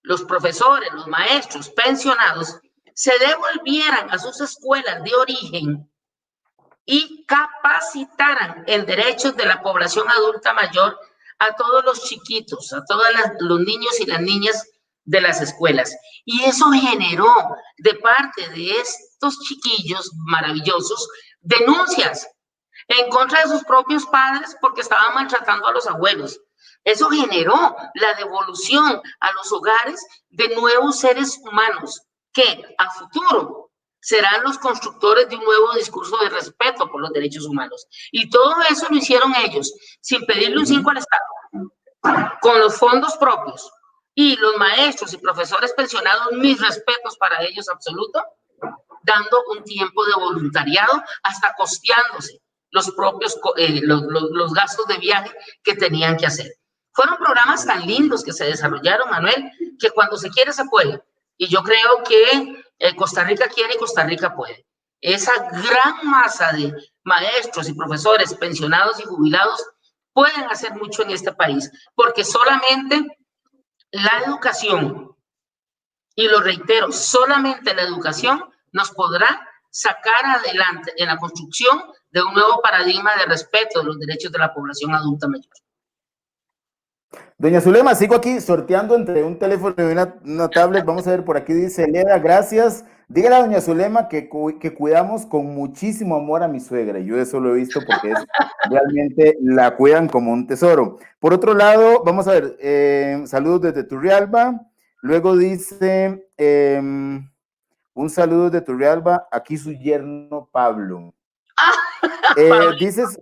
B: los profesores, los maestros pensionados, se devolvieran a sus escuelas de origen y capacitaran en derechos de la población adulta mayor a todos los chiquitos, a todos los niños y las niñas de las escuelas. Y eso generó de parte de estos chiquillos maravillosos denuncias en contra de sus propios padres porque estaban maltratando a los abuelos. Eso generó la devolución a los hogares de nuevos seres humanos que a futuro serán los constructores de un nuevo discurso de respeto por los derechos humanos. Y todo eso lo hicieron ellos, sin pedirle un 5 al Estado, con los fondos propios. Y los maestros y profesores pensionados, mis respetos para ellos absoluto, dando un tiempo de voluntariado, hasta costeándose los propios los gastos de viaje que tenían que hacer. Fueron programas tan lindos que se desarrollaron, Manuel, que cuando se quiere se puede. Y yo creo que Costa Rica quiere y Costa Rica puede. Esa gran masa de maestros y profesores pensionados y jubilados pueden hacer mucho en este país, porque solamente la educación, y lo reitero, solamente la educación nos podrá sacar adelante en la construcción de un nuevo paradigma de respeto de los derechos de la población adulta mayor.
A: Doña Zulema, sigo aquí sorteando entre un teléfono y una tablet. Vamos a ver, por aquí dice Leda, gracias. Dígale a doña Zulema que cuidamos con muchísimo amor a mi suegra. Yo eso lo he visto porque realmente la cuidan como un tesoro. Por otro lado, vamos a ver, saludos desde Turrialba. Luego dice, un saludo de Turrialba, aquí su yerno Pablo. Dices,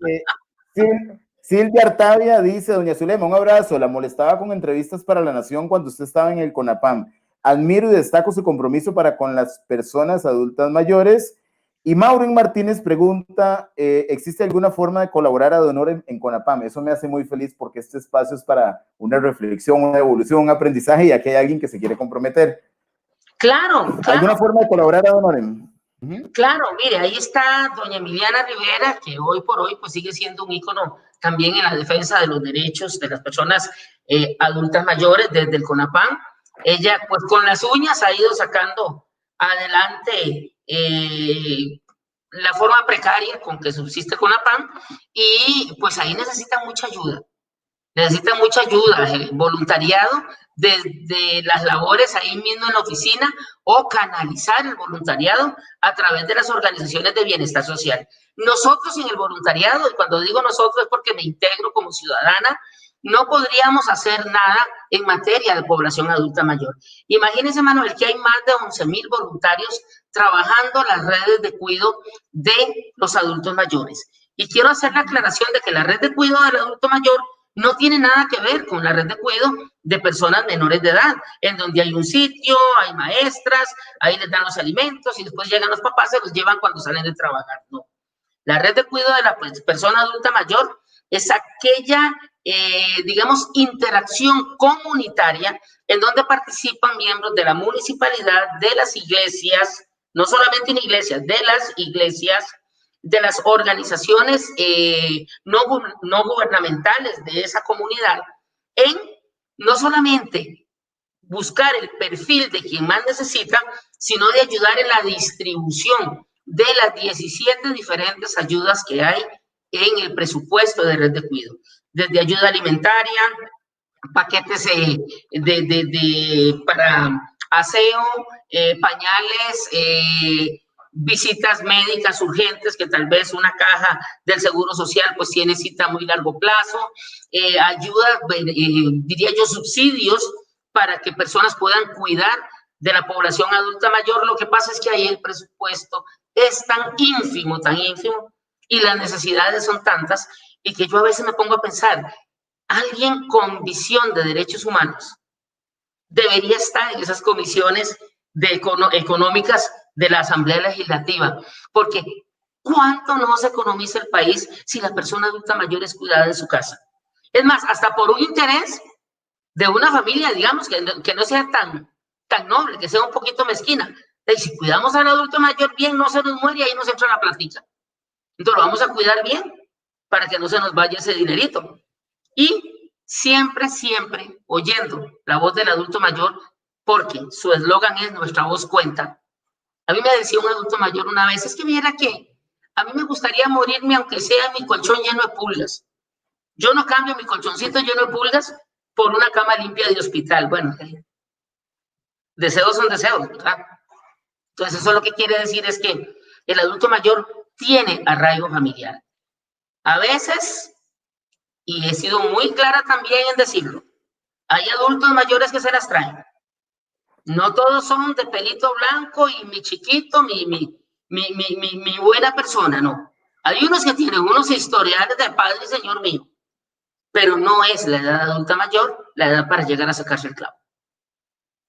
A: Silvia Artavia dice, doña Zulema, un abrazo, la molestaba con entrevistas para La Nación cuando usted estaba en el CONAPAM. Admiro y destaco su compromiso para con las personas adultas mayores. Y Maureen Martínez pregunta, ¿existe alguna forma de colaborar ad honorem en CONAPAM? Eso me hace muy feliz porque este espacio es para una reflexión, una evolución, un aprendizaje y aquí hay alguien que se quiere comprometer.
B: Claro.
A: ¿Alguna forma de colaborar ad honorem?
B: Claro, mire, ahí está doña Emiliana Rivera, que hoy por hoy pues sigue siendo un ícono también en la defensa de los derechos de las personas adultas mayores desde el CONAPAM. Ella pues con las uñas ha ido sacando adelante la forma precaria con que subsiste CONAPAM y pues ahí necesita mucha ayuda. Necesita mucha ayuda, voluntariado desde las labores ahí mismo en la oficina o canalizar el voluntariado a través de las organizaciones de bienestar social. Nosotros en el voluntariado, y cuando digo nosotros es porque me integro como ciudadana, no podríamos hacer nada en materia de población adulta mayor. Imagínense, Manuel, que hay más de 11,000 voluntarios trabajando las redes de cuidado de los adultos mayores. Y quiero hacer la aclaración de que la red de cuidado del adulto mayor no tiene nada que ver con la red de cuidado de personas menores de edad, en donde hay un sitio, hay maestras, ahí les dan los alimentos y después llegan los papás, se los llevan cuando salen de trabajar. No. La red de cuidado de la persona adulta mayor es aquella, digamos, interacción comunitaria en donde participan miembros de la municipalidad, de las iglesias, no solamente en iglesias, de las iglesias, de las organizaciones no gubernamentales de esa comunidad, en no solamente buscar el perfil de quien más necesita, sino de ayudar en la distribución de las 17 diferentes ayudas que hay en el presupuesto de red de cuidado, desde ayuda alimentaria, paquetes para aseo, pañales, visitas médicas urgentes, que tal vez una caja del Seguro Social pues tiene cita a muy largo plazo, ayuda, diría yo, subsidios para que personas puedan cuidar de la población adulta mayor. Lo que pasa es que ahí el presupuesto es tan ínfimo, y las necesidades son tantas, y que yo a veces me pongo a pensar, alguien con visión de derechos humanos debería estar en esas comisiones económicas de la Asamblea Legislativa, porque ¿cuánto no se economiza el país si la persona adulta mayor es cuidada en su casa? Es más, hasta por un interés de una familia, digamos, que no sea tan noble, que sea un poquito mezquina. Y si cuidamos al adulto mayor bien, no se nos muere y ahí nos entra la plática. Entonces lo vamos a cuidar bien para que no se nos vaya ese dinerito. Y siempre, siempre oyendo la voz del adulto mayor, porque su eslogan es nuestra voz cuenta. A mí me decía un adulto mayor una vez, es que mira que a mí me gustaría morirme aunque sea mi colchón lleno de pulgas. Yo no cambio mi colchoncito lleno de pulgas por una cama limpia de hospital. Bueno, deseos son deseos, ¿verdad? Entonces eso lo que quiere decir es que el adulto mayor tiene arraigo familiar. A veces, y he sido muy clara también en decirlo, hay adultos mayores que se las traen. No todos son de pelito blanco y mi chiquito, mi buena persona, no. Hay unos que tienen unos historiales de padre y señor mío, pero no es la edad adulta mayor la edad para llegar a sacarse el clavo.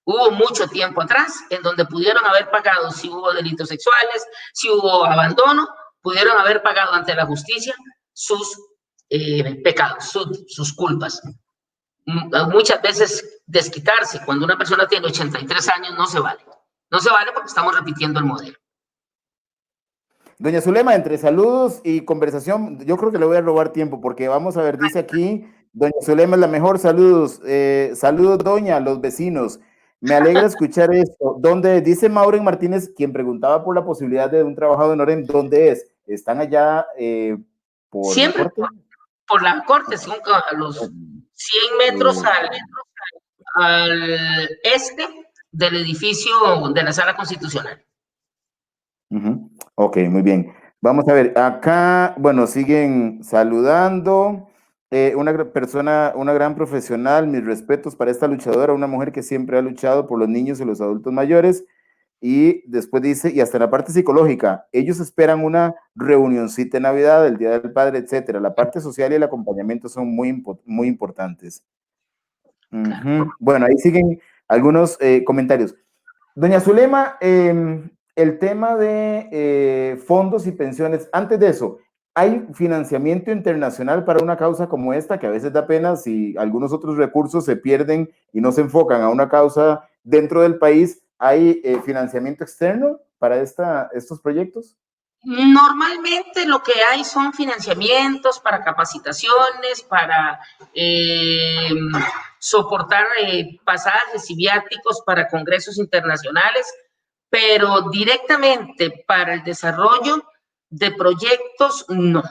B: Hubo mucho tiempo atrás en donde pudieron haber pagado, si hubo delitos sexuales, si hubo abandono, pudieron haber pagado ante la justicia sus pecados, sus culpas. Muchas veces desquitarse cuando una persona tiene 83 años no se vale. No se vale porque estamos repitiendo el modelo.
A: Doña Zulema, entre saludos y conversación, yo creo que le voy a robar tiempo porque vamos a ver, dice aquí, doña Zulema es la mejor, saludos, saludos doña, los vecinos. Me alegra escuchar esto. ¿Dónde? Dice Maureen Martínez, quien preguntaba por la posibilidad de un trabajo de Norén, ¿dónde es? ¿Están allá por la
B: Siempre
A: corte?
B: por la corte, son a los 100 metros al este del edificio de la Sala Constitucional.
A: Ok, muy bien. Vamos a ver, acá, bueno, siguen saludando. Una persona, una gran profesional, mis respetos para esta luchadora, una mujer que siempre ha luchado por los niños y los adultos mayores. Y después dice, y hasta en la parte psicológica, ellos esperan una reunioncita de Navidad, el Día del Padre, etcétera. La parte social y el acompañamiento son muy importantes.
B: Claro.
A: Bueno, ahí siguen algunos comentarios. Doña Zulema, el tema de fondos y pensiones, antes de eso, ¿hay financiamiento internacional para una causa como esta, que a veces da pena si algunos otros recursos se pierden y no se enfocan a una causa dentro del país? ¿Hay financiamiento externo para estos proyectos?
B: Normalmente lo que hay son financiamientos para capacitaciones, para soportar pasajes y viáticos para congresos internacionales, pero directamente para el desarrollo de proyectos, no.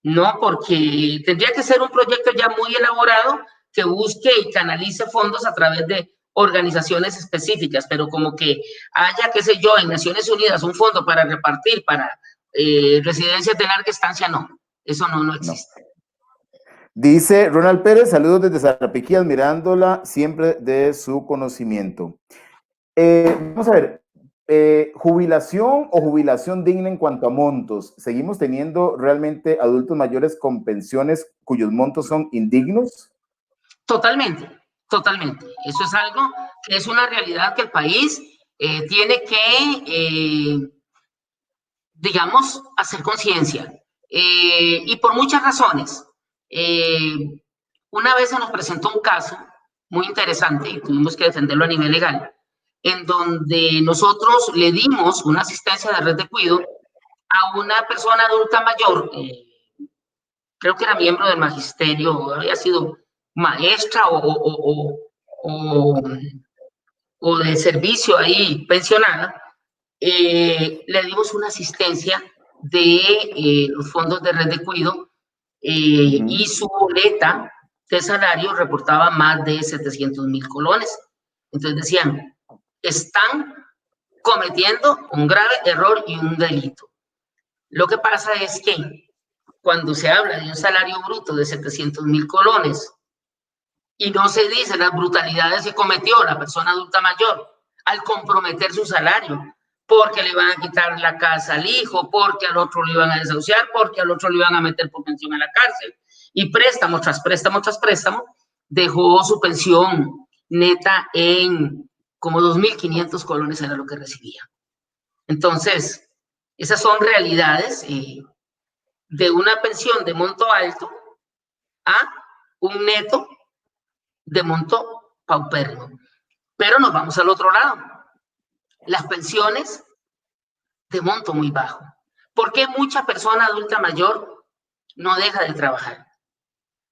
B: No, porque tendría que ser un proyecto ya muy elaborado que busque y canalice fondos a través de organizaciones específicas, pero como que haya, qué sé yo, en Naciones Unidas un fondo para repartir para residencias de larga estancia, no, eso no existe.
A: No. Dice Ronald Pérez, saludos desde Zarapiquí, admirándola siempre de su conocimiento. Vamos a ver, jubilación o jubilación digna en cuanto a montos. ¿Seguimos teniendo realmente adultos mayores con pensiones cuyos montos son indignos?
B: Totalmente, totalmente. Eso es algo que es una realidad que el país tiene que, digamos, hacer conciencia. Y por muchas razones. Una vez se nos presentó un caso muy interesante y tuvimos que defenderlo a nivel legal, en donde nosotros le dimos una asistencia de red de cuidado a una persona adulta mayor, creo que era miembro del magisterio, había sido maestra o de servicio ahí pensionada, le dimos una asistencia de los fondos de red de cuidado y su boleta de salario reportaba más de 700,000 colones. Entonces decían, están cometiendo un grave error y un delito. Lo que pasa es que cuando se habla de un salario bruto de 700,000 colones y no se dice las brutalidades que cometió la persona adulta mayor al comprometer su salario, porque le iban a quitar la casa al hijo, porque al otro le iban a desahuciar, porque al otro le iban a meter por pensión a la cárcel, y préstamo tras préstamo tras préstamo, dejó su pensión neta en como 2.500 colones era lo que recibía. Entonces, esas son realidades de una pensión de monto alto a un neto de monto paupérrimo. Pero nos vamos al otro lado. Las pensiones de monto muy bajo. ¿Por qué mucha persona adulta mayor no deja de trabajar?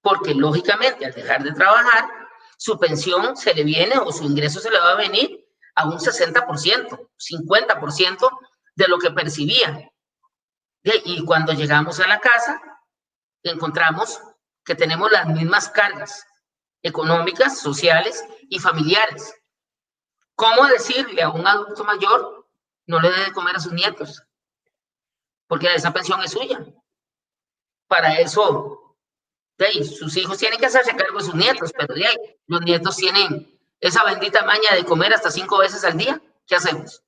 B: Porque lógicamente al dejar de trabajar, su pensión se le viene o su ingreso se le va a venir a un 60%, 50% de lo que percibía. Y cuando llegamos a la casa, encontramos que tenemos las mismas cargas económicas, sociales y familiares. ¿Cómo decirle a un adulto mayor no le dé de comer a sus nietos? Porque esa pensión es suya. Para eso, sus hijos tienen que hacerse cargo de sus nietos, pero los nietos tienen esa bendita maña de comer hasta 5 veces al día. ¿Qué hacemos?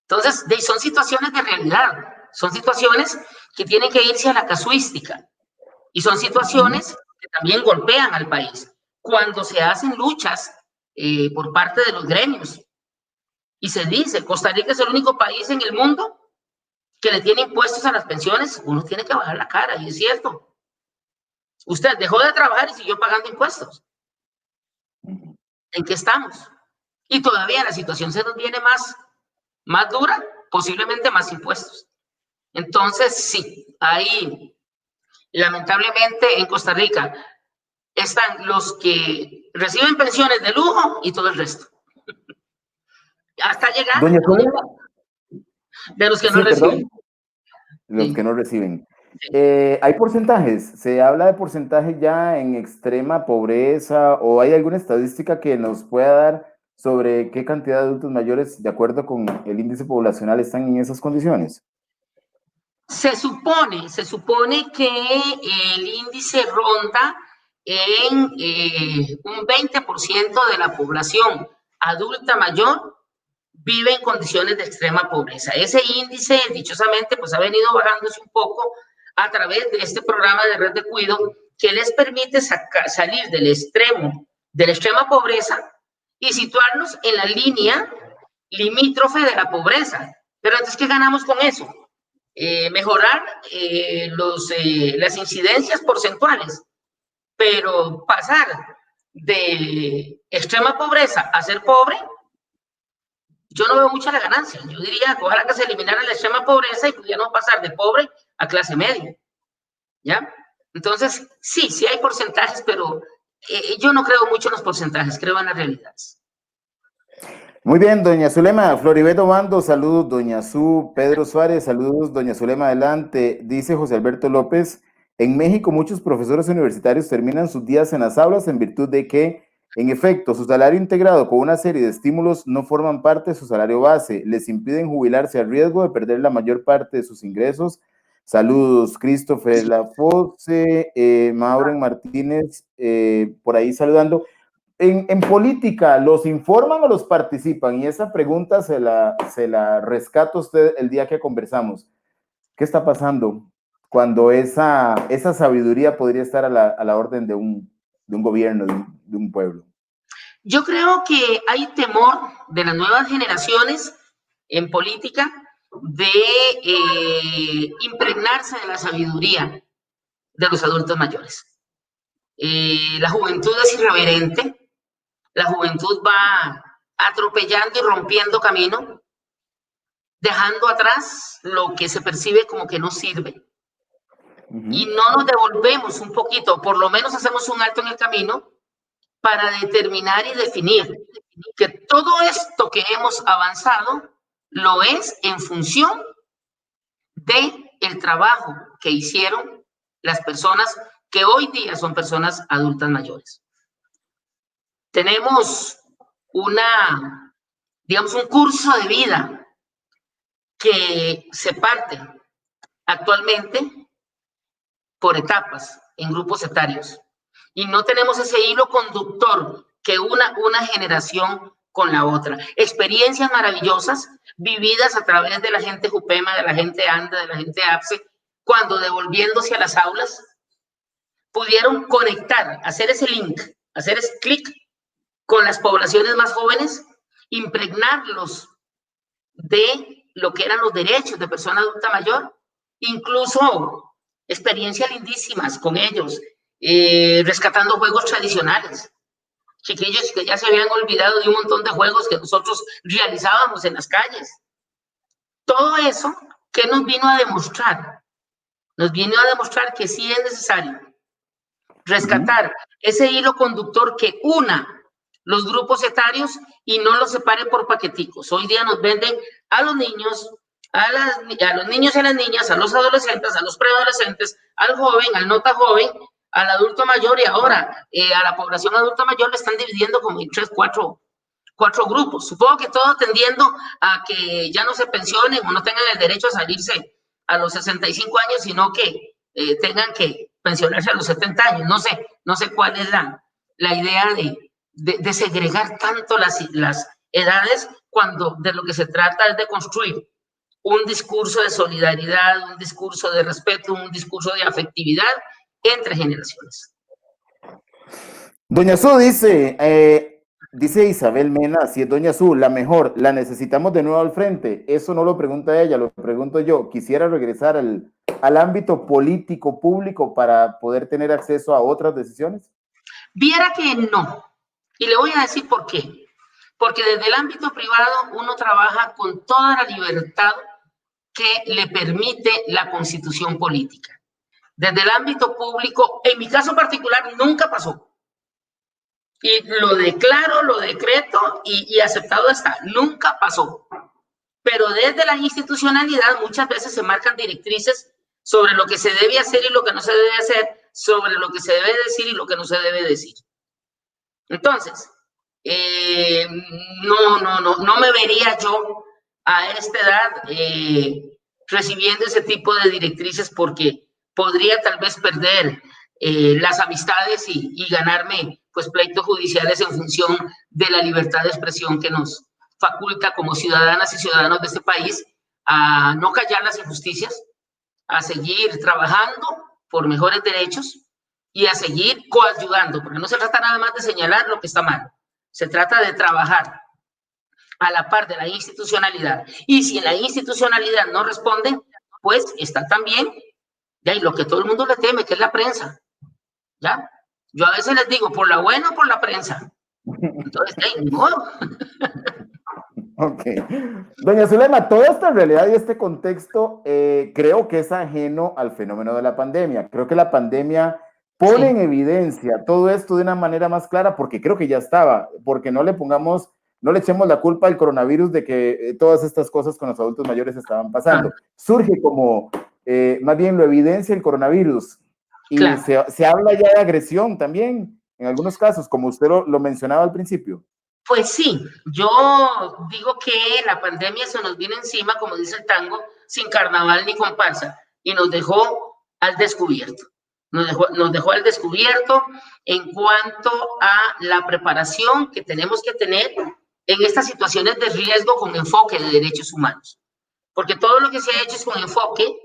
B: Entonces, son situaciones de realidad, son situaciones que tienen que irse a la casuística y son situaciones que también golpean al país. Cuando se hacen luchas por parte de los gremios y se dice, Costa Rica es el único país en el mundo que le tiene impuestos a las pensiones, uno tiene que bajar la cara, y es cierto. Usted dejó de trabajar y siguió pagando impuestos. ¿En qué estamos? Y todavía la situación se nos viene más dura, posiblemente más impuestos. Entonces, sí, ahí, lamentablemente, en Costa Rica están los que reciben pensiones de lujo y todo el resto. Hasta llegar
A: Doña Zulema,
B: de los que
A: sí,
B: no reciben.
A: Los
B: Sí.
A: que no reciben. ¿Hay porcentajes? ¿Se habla de porcentaje ya en extrema pobreza o hay alguna estadística que nos pueda dar sobre qué cantidad de adultos mayores, de acuerdo con el índice poblacional, están en esas condiciones?
B: Se supone que el índice ronda en un 20% de la población adulta mayor vive en condiciones de extrema pobreza. Ese índice, dichosamente, pues ha venido bajándose un poco a través de este programa de red de cuidado que les permite salir de la extrema pobreza y situarnos en la línea limítrofe de la pobreza. Pero entonces, ¿qué ganamos con eso? Mejorar las incidencias porcentuales, pero pasar de extrema pobreza a ser pobre, yo no veo mucha la ganancia. Yo diría que ojalá que se eliminara la extrema pobreza y pudiéramos pasar de pobre a clase media, ¿ya? Entonces, sí hay porcentajes, pero yo no creo mucho en los porcentajes, creo en las realidades.
A: Muy bien, doña Zulema. Floribeto Bando, saludos, doña Su. Pedro Suárez, saludos, doña Zulema, adelante. Dice José Alberto López, en México muchos profesores universitarios terminan sus días en las aulas en virtud de que, en efecto, su salario integrado con una serie de estímulos no forman parte de su salario base, les impiden jubilarse a riesgo de perder la mayor parte de sus ingresos. Saludos, Christopher Lafosse, Maureen Martínez, por ahí saludando. en política, ¿los informan o los participan? Y esa pregunta se la rescato a usted el día que conversamos. ¿Qué está pasando cuando esa sabiduría podría estar a la orden de un gobierno, de un pueblo?
B: Yo creo que hay temor de las nuevas generaciones en política de impregnarse de la sabiduría de los adultos mayores. La juventud es irreverente, la juventud va atropellando y rompiendo camino, dejando atrás lo que se percibe como que no sirve. Y no nos devolvemos un poquito, por lo menos hacemos un alto en el camino para determinar y definir que todo esto que hemos avanzado lo es en función del trabajo que hicieron las personas que hoy día son personas adultas mayores. Tenemos digamos, un curso de vida que se parte actualmente por etapas en grupos etarios y no tenemos ese hilo conductor que una generación con la otra. Experiencias maravillosas vividas a través de la gente Jupema, de la gente ANDA, de la gente APSE, cuando devolviéndose a las aulas pudieron conectar, hacer ese link, hacer ese clic con las poblaciones más jóvenes, impregnarlos de lo que eran los derechos de persona adulta mayor, incluso experiencias lindísimas con ellos, rescatando juegos tradicionales. Chiquillos que ya se habían olvidado de un montón de juegos que nosotros realizábamos en las calles. Todo eso, ¿qué nos vino a demostrar? Nos vino a demostrar que sí es necesario rescatar ese hilo conductor que una los grupos etarios y no los separe por paqueticos. Hoy día nos venden a los niños, a los niños y a las niñas, a los adolescentes, a los preadolescentes, al joven, al no tan joven, al adulto mayor, y ahora a la población adulta mayor le están dividiendo como en 3, 4 grupos. Supongo que todo tendiendo a que ya no se pensionen o no tengan el derecho a salirse a los 65 años, sino que tengan que pensionarse a los 70 años. No sé cuál es la idea de segregar tanto las edades, cuando de lo que se trata es de construir un discurso de solidaridad, un discurso de respeto, un discurso de afectividad entre generaciones.
A: Doña Su dice Isabel Mena, si es Doña Su, la mejor, la necesitamos de nuevo al frente. Eso no lo pregunta ella, lo pregunto yo. Quisiera regresar al ámbito político público para poder tener acceso a otras decisiones.
B: Viera que no. Y le voy a decir por qué. Porque desde el ámbito privado uno trabaja con toda la libertad que le permite la constitución política. Desde el ámbito público, en mi caso particular, nunca pasó. Y lo declaro, lo decreto y aceptado está. Nunca pasó. Pero desde la institucionalidad muchas veces se marcan directrices sobre lo que se debe hacer y lo que no se debe hacer, sobre lo que se debe decir y lo que no se debe decir. Entonces, no me vería yo a esta edad recibiendo ese tipo de directrices, porque podría tal vez perder las amistades y ganarme pues pleitos judiciales en función de la libertad de expresión que nos faculta como ciudadanas y ciudadanos de este país a no callar las injusticias, a seguir trabajando por mejores derechos y a seguir coayudando, porque no se trata nada más de señalar lo que está mal, se trata de trabajar a la par de la institucionalidad. Y si la institucionalidad no responde, pues está también, ya, y lo que todo el mundo le teme, que es la prensa, ¿ya? Yo a veces les digo, por la buena o por la prensa. Entonces, ni modo.
A: Ok. Doña Zulema, toda esta realidad y este contexto creo que es ajeno al fenómeno de la pandemia. Creo que la pandemia pone en evidencia todo esto de una manera más clara, porque creo que ya estaba, porque no le echemos la culpa al coronavirus de que todas estas cosas con los adultos mayores estaban pasando. Surge como, más bien lo evidencia el coronavirus, y claro, se habla ya de agresión también, en algunos casos, como usted lo mencionaba al principio.
B: Pues sí, yo digo que la pandemia se nos vino encima, como dice el tango, sin carnaval ni comparsa, y nos dejó al descubierto. nos dejó al descubierto en cuanto a la preparación que tenemos que tener en estas situaciones de riesgo con enfoque de derechos humanos. Porque todo lo que se ha hecho es con enfoque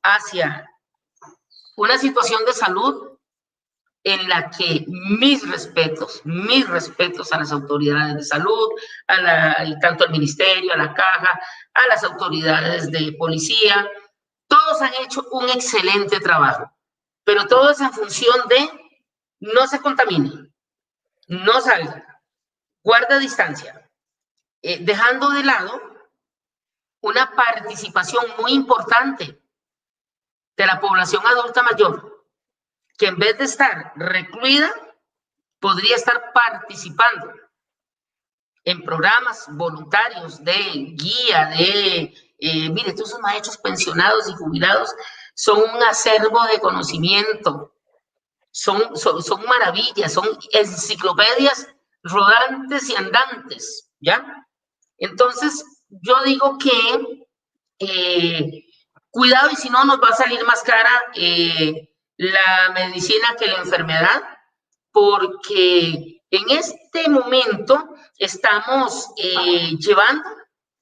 B: hacia una situación de salud en la que mis respetos a las autoridades de salud, tanto al ministerio, a la caja, a las autoridades de policía, todos han hecho un excelente trabajo, pero todo es en función de no se contamine, no salga, guarda distancia, dejando de lado una participación muy importante de la población adulta mayor, que en vez de estar recluida, podría estar participando en programas voluntarios de guía, mire, todos esos maestros pensionados y jubilados son un acervo de conocimiento, son maravillas, son enciclopedias rodantes y andantes, ¿ya? Entonces, yo digo que cuidado, y si no, nos va a salir más cara la medicina que la enfermedad, porque en este momento estamos llevando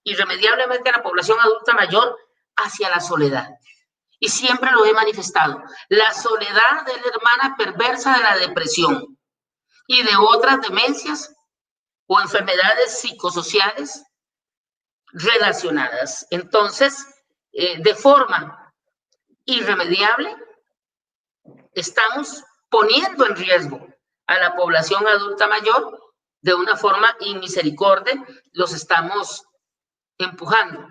B: irremediablemente a la población adulta mayor hacia la soledad. Y siempre lo he manifestado. La soledad es la hermana perversa de la depresión y de otras demencias o enfermedades psicosociales relacionadas. Entonces, de forma irremediable, estamos poniendo en riesgo a la población adulta mayor de una forma inmisericordia, los estamos empujando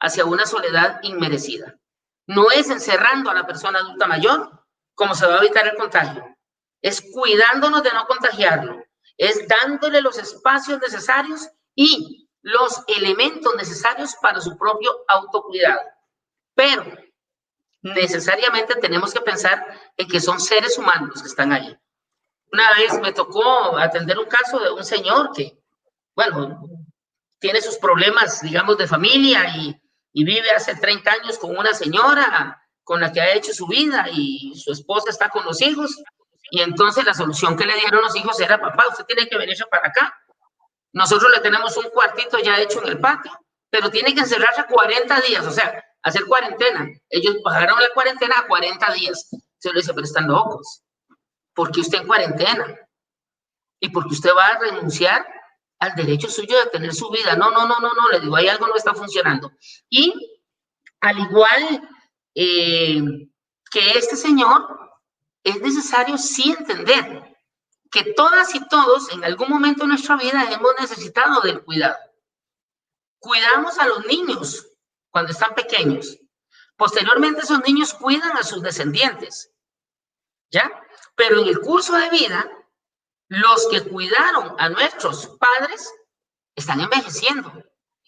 B: hacia una soledad inmerecida. No es encerrando a la persona adulta mayor como se va a evitar el contagio, es cuidándonos de no contagiarlo, es dándole los espacios necesarios y los elementos necesarios para su propio autocuidado. Pero necesariamente tenemos que pensar en que son seres humanos los que están ahí. Una vez me tocó atender un caso de un señor que, bueno, tiene sus problemas, digamos, de familia y vive hace 30 años con una señora con la que ha hecho su vida y su esposa está con los hijos. Y entonces la solución que le dieron los hijos era: papá, usted tiene que venirse para acá. Nosotros le tenemos un cuartito ya hecho en el patio, pero tiene que encerrarse 40 días, o sea, hacer cuarentena. Ellos bajaron la cuarentena a 40 días. Se lo dice: pero están locos. ¿Por qué usted en cuarentena? ¿Y por qué usted va a renunciar al derecho suyo de tener su vida? No, le digo, hay algo no está funcionando. Y al igual que este señor, es necesario sí entender que todas y todos en algún momento de nuestra vida hemos necesitado del cuidado. Cuidamos a los niños cuando están pequeños. Posteriormente esos niños cuidan a sus descendientes, ¿ya? Pero en el curso de vida, los que cuidaron a nuestros padres están envejeciendo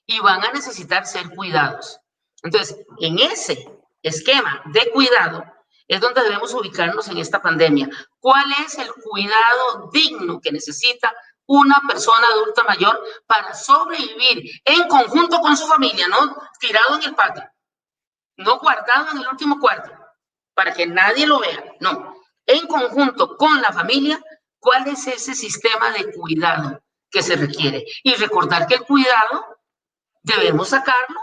B: y van a necesitar ser cuidados. Entonces, en ese esquema de cuidado es donde debemos ubicarnos en esta pandemia. ¿Cuál es el cuidado digno que necesita una persona adulta mayor para sobrevivir en conjunto con su familia, no tirado en el patio, no guardado en el último cuarto, para que nadie lo vea? No, en conjunto con la familia, ¿cuál es ese sistema de cuidado que se requiere? Y recordar que el cuidado debemos sacarlo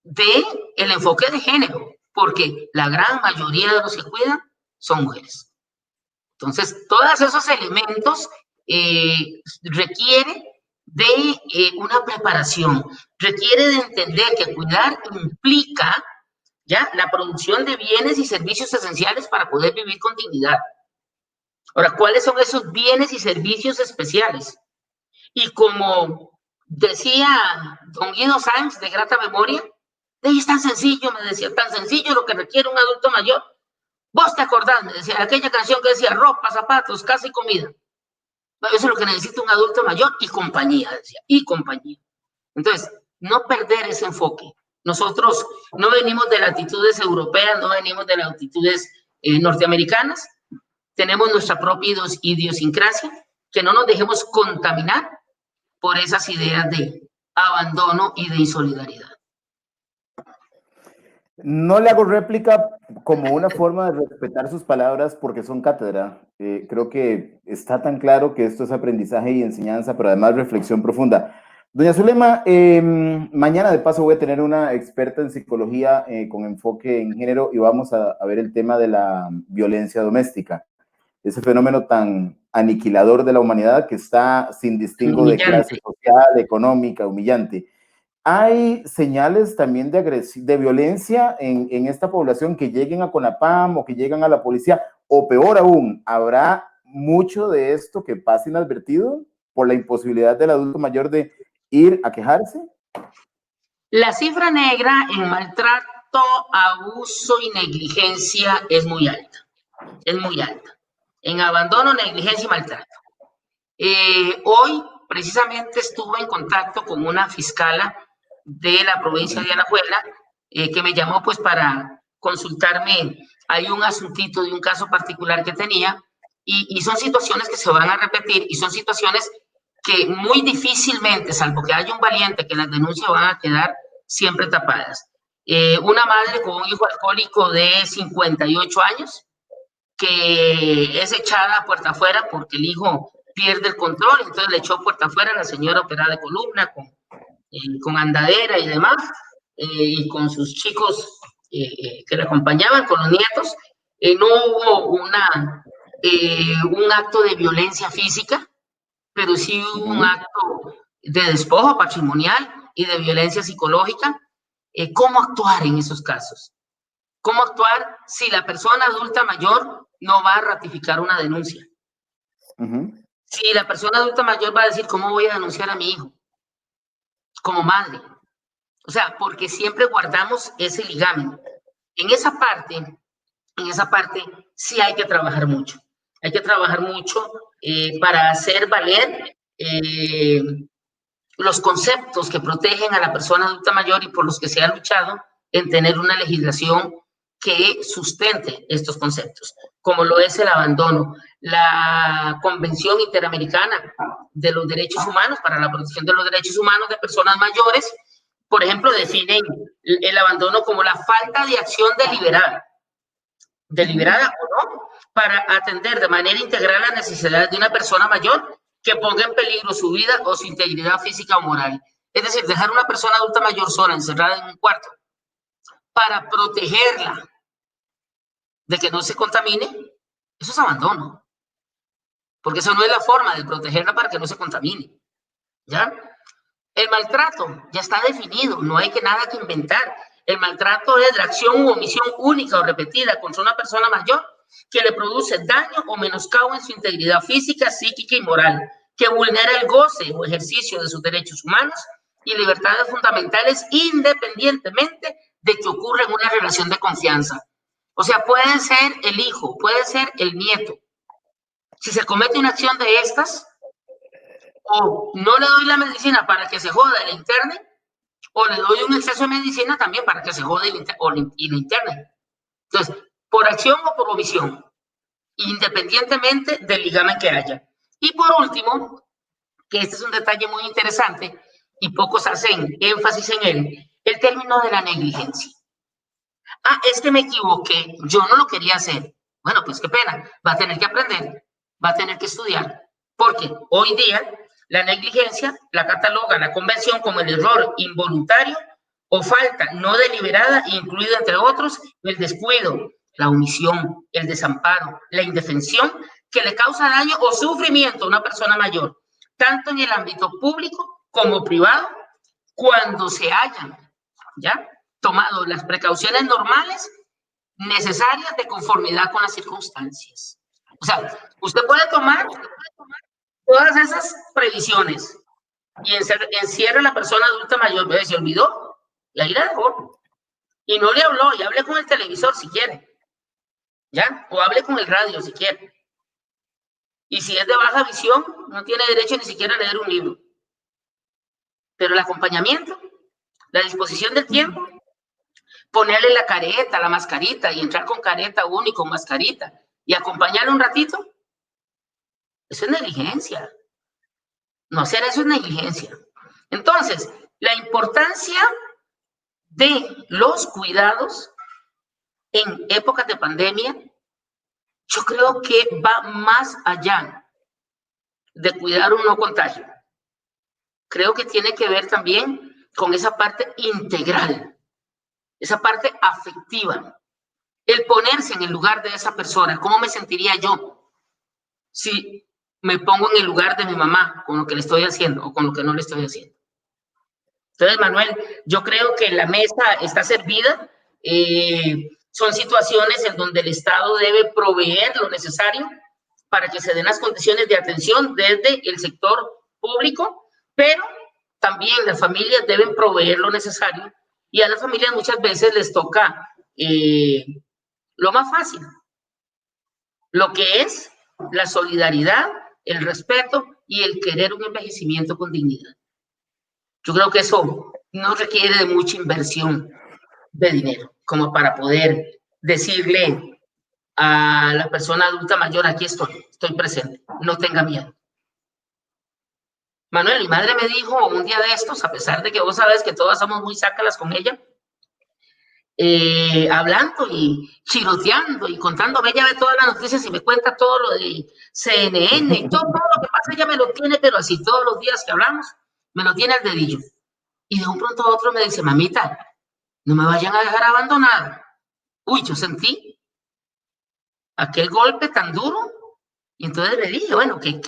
B: del enfoque de género, porque la gran mayoría de los que cuidan son mujeres. Entonces, todos esos elementos requiere de una preparación, requiere de entender que cuidar implica ya la producción de bienes y servicios esenciales para poder vivir con dignidad. Ahora, ¿cuáles son esos bienes y servicios especiales? Y como decía don Guido Sáenz, de grata memoria, es tan sencillo, me decía, tan sencillo lo que requiere un adulto mayor. Vos te acordás, me decía, aquella canción que decía ropa, zapatos, casa y comida. Eso es lo que necesita un adulto mayor y compañía, decía, y compañía. Entonces, no perder ese enfoque. Nosotros no venimos de latitudes europeas, no venimos de latitudes norteamericanas. Tenemos nuestra propia idiosincrasia, que no nos dejemos contaminar por esas ideas de abandono y de insolidaridad.
A: No le hago réplica como una forma de respetar sus palabras porque son cátedra. Creo que está tan claro que esto es aprendizaje y enseñanza, pero además reflexión profunda. Doña Zulema, mañana de paso voy a tener una experta en psicología con enfoque en género y vamos a ver el tema de la violencia doméstica, ese fenómeno tan aniquilador de la humanidad que está sin distingo de clase
B: Humillante.
A: social, económica, humillante. ¿Hay señales también de violencia en esta población que lleguen a CONAPAM o que llegan a la policía? O peor aún, ¿habrá mucho de esto que pase inadvertido por la imposibilidad del adulto mayor de ir a quejarse?
B: La cifra negra en maltrato, abuso y negligencia es muy alta. Es muy alta. En abandono, negligencia y maltrato. Hoy, precisamente, estuve en contacto con una fiscala de la provincia de Alajuela que me llamó pues para consultarme. Hay un asuntito de un caso particular que tenía y son situaciones que se van a repetir y son situaciones que muy difícilmente, salvo que haya un valiente que las denuncie, van a quedar siempre tapadas. Una madre con un hijo alcohólico de 58 años que es echada a puerta afuera porque el hijo pierde el control, entonces le echó puerta afuera a la señora operada de columna con andadera y demás, y con sus chicos que le acompañaban, con los nietos. No hubo un acto de violencia física, pero sí hubo un acto de despojo patrimonial y de violencia psicológica. ¿Cómo actuar en esos casos? ¿Cómo actuar si la persona adulta mayor no va a ratificar una denuncia? Si la persona adulta mayor va a decir, ¿cómo voy a denunciar a mi hijo? Como madre. O sea, porque siempre guardamos ese ligamen. En esa parte sí hay que trabajar mucho. Hay que trabajar mucho para hacer valer los conceptos que protegen a la persona adulta mayor y por los que se ha luchado en tener una legislación que sustente estos conceptos, como lo es el abandono. La Convención Interamericana de los Derechos Humanos para la protección de los derechos humanos de personas mayores, por ejemplo, define el abandono como la falta de acción deliberada o no, para atender de manera integral las necesidades de una persona mayor que ponga en peligro su vida o su integridad física o moral. Es decir, dejar a una persona adulta mayor sola, encerrada en un cuarto, para protegerla de que no se contamine, eso es abandono. Porque eso no es la forma de protegerla para que no se contamine. ¿Ya? El maltrato ya está definido, no hay nada que inventar. El maltrato es la acción u omisión única o repetida contra una persona mayor que le produce daño o menoscabo en su integridad física, psíquica y moral, que vulnera el goce o ejercicio de sus derechos humanos y libertades fundamentales independientemente de que ocurra en una relación de confianza. O sea, puede ser el hijo, puede ser el nieto. Si se comete una acción de estas, o no le doy la medicina para que se joda y la interne, o le doy un exceso de medicina también para que se jode y la interne. Entonces, por acción o por omisión, independientemente del ligamen que haya. Y por último, que este es un detalle muy interesante y pocos hacen énfasis en él, el término de la negligencia. Ah, es que me equivoqué, yo no lo quería hacer. Bueno, pues qué pena, va a tener que aprender, va a tener que estudiar, porque hoy día la negligencia la cataloga la convención como el error involuntario o falta no deliberada, incluido entre otros el descuido, la omisión, el desamparo, la indefensión que le causa daño o sufrimiento a una persona mayor, tanto en el ámbito público como privado, cuando se hayan, ¿ya?, tomado las precauciones normales necesarias de conformidad con las circunstancias. O sea, usted puede tomar todas esas previsiones y encierra a la persona adulta mayor, pero se olvidó y ahí la dejó. Y no le habló, y hable con el televisor si quiere, ¿ya? O hable con el radio si quiere. Y si es de baja visión, no tiene derecho ni siquiera a leer un libro. Pero el acompañamiento, la disposición del tiempo, ponerle la careta, la mascarita, y entrar con careta uno y con mascarita, y acompañarle un ratito, eso es negligencia. No hacer eso es negligencia. Entonces, la importancia de los cuidados en épocas de pandemia, yo creo que va más allá de cuidar un no contagio. Creo que tiene que ver también con esa parte integral, esa parte afectiva, el ponerse en el lugar de esa persona. ¿Cómo me sentiría yo si me pongo en el lugar de mi mamá con lo que le estoy haciendo o con lo que no le estoy haciendo? Entonces, Manuel, yo creo que la mesa está servida. Son situaciones en donde el Estado debe proveer lo necesario para que se den las condiciones de atención desde el sector público, pero también las familias deben proveer lo necesario y a las familias muchas veces les toca lo más fácil, lo que es la solidaridad, el respeto y el querer un envejecimiento con dignidad. Yo creo que eso no requiere de mucha inversión de dinero, como para poder decirle a la persona adulta mayor, aquí estoy presente, no tenga miedo. Manuel, mi madre me dijo un día de estos, a pesar de que vos sabes que todas somos muy sácalas con ella, hablando y chiroteando y contándome, ella ve todas las noticias y me cuenta todo lo de CNN y todo lo que pasa, ella me lo tiene, pero así todos los días que hablamos, me lo tiene al dedillo. Y de un pronto a otro me dice, mamita, no me vayan a dejar abandonada. Uy, yo sentí aquel golpe tan duro y entonces le dije, bueno, ¿qué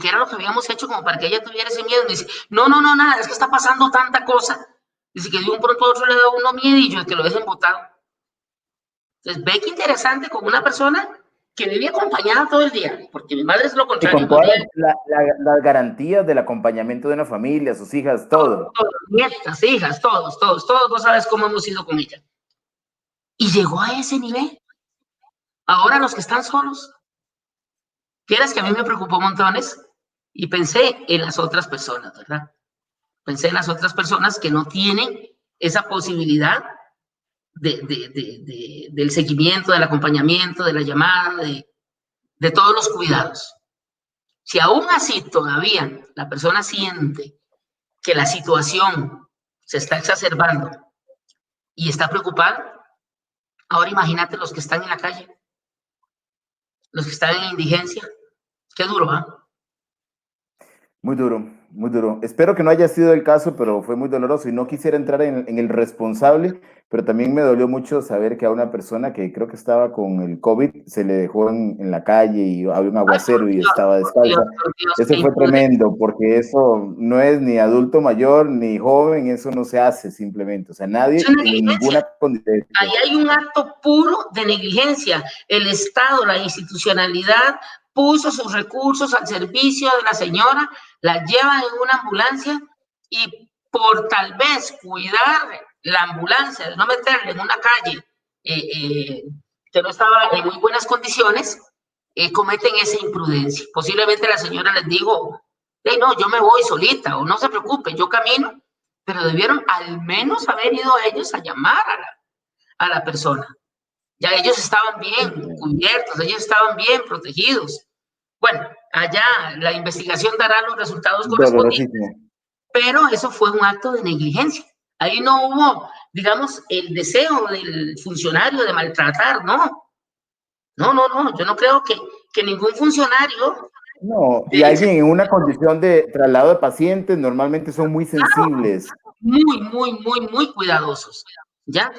B: era lo que habíamos hecho como para que ella tuviera ese miedo? Me dice, no, nada, es que está pasando tanta cosa. Dice que de un pronto a otro le da uno miedillo de que lo dejen botado. Entonces, ve qué interesante con una persona que vive acompañada todo el día, porque mi madre es lo
A: Y
B: contrario.
A: con todas las garantías del acompañamiento de una familia, sus hijas, todo.
B: Nietas, hijas, todos, vos sabes cómo hemos ido con ella. Y llegó a ese nivel. Ahora los que están solos. Quieras que a mí me preocupó montones y pensé en las otras personas, ¿verdad? Pensé en las otras personas que no tienen esa posibilidad del seguimiento, del acompañamiento, de la llamada, de todos los cuidados. Si aún así todavía la persona siente que la situación se está exacerbando y está preocupada, ahora imagínate los que están en la calle, los que están en indigencia. Qué duro, ¿ah?
A: Muy duro, muy duro. Espero que no haya sido el caso, pero fue muy doloroso y no quisiera entrar en el responsable, pero también me dolió mucho saber que a una persona que creo que estaba con el COVID se le dejó en la calle y había un aguacero y estaba descalza. Eso fue tremendo, porque eso no es ni adulto mayor ni joven, eso no se hace simplemente. O sea, nadie en ninguna condición.
B: Ahí hay un acto puro de negligencia. El Estado, la institucionalidad, puso sus recursos al servicio de la señora, la llevan en una ambulancia y por tal vez cuidar la ambulancia, de no meterla en una calle que no estaba en muy buenas condiciones, cometen esa imprudencia. Posiblemente la señora les dijo, hey, no, yo me voy solita, o no se preocupe, yo camino, pero debieron al menos haber ido ellos a llamar a la persona. Ya ellos estaban bien cubiertos, ellos estaban bien protegidos. Bueno, allá la investigación dará los resultados correspondientes, pero eso fue un acto de negligencia. Ahí no hubo, digamos, el deseo del funcionario de maltratar, no. Yo no creo que ningún funcionario...
A: No, y alguien en una condición de traslado de pacientes normalmente son muy sensibles.
B: Muy cuidadosos, ¿ya?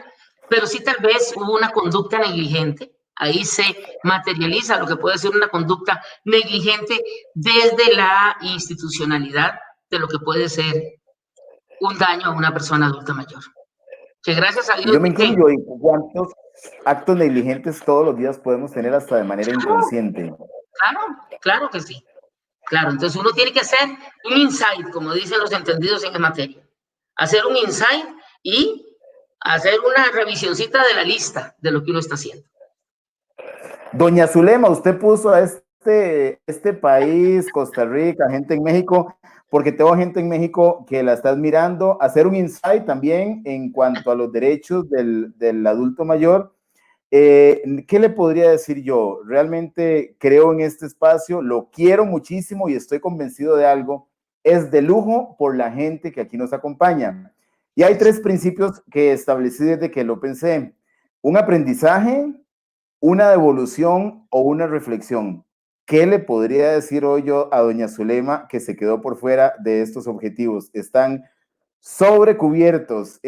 B: Pero sí tal vez hubo una conducta negligente. Ahí se materializa lo que puede ser una conducta negligente desde la institucionalidad de lo que puede ser un daño a una persona adulta mayor. Que gracias a Dios...
A: Y yo me incluyo, ¿y cuántos actos negligentes todos los días podemos tener hasta de manera inconsciente?
B: Claro que sí. Claro, entonces uno tiene que hacer un insight, como dicen los entendidos en la materia. Hacer un insight y hacer una revisioncita de la lista de lo que uno está haciendo.
A: Doña Zulema, usted puso a este país, Costa Rica, gente en México, porque tengo gente en México que la estás mirando, hacer un insight también en cuanto a los derechos del adulto mayor. ¿Qué le podría decir yo? Realmente creo en este espacio, lo quiero muchísimo y estoy convencido de algo. Es de lujo por la gente que aquí nos acompaña. Y hay 3 principios que establecí desde que lo pensé. Un aprendizaje, una devolución o una reflexión. ¿Qué le podría decir hoy yo a doña Zulema que se quedó por fuera de estos objetivos? Están sobrecubiertos,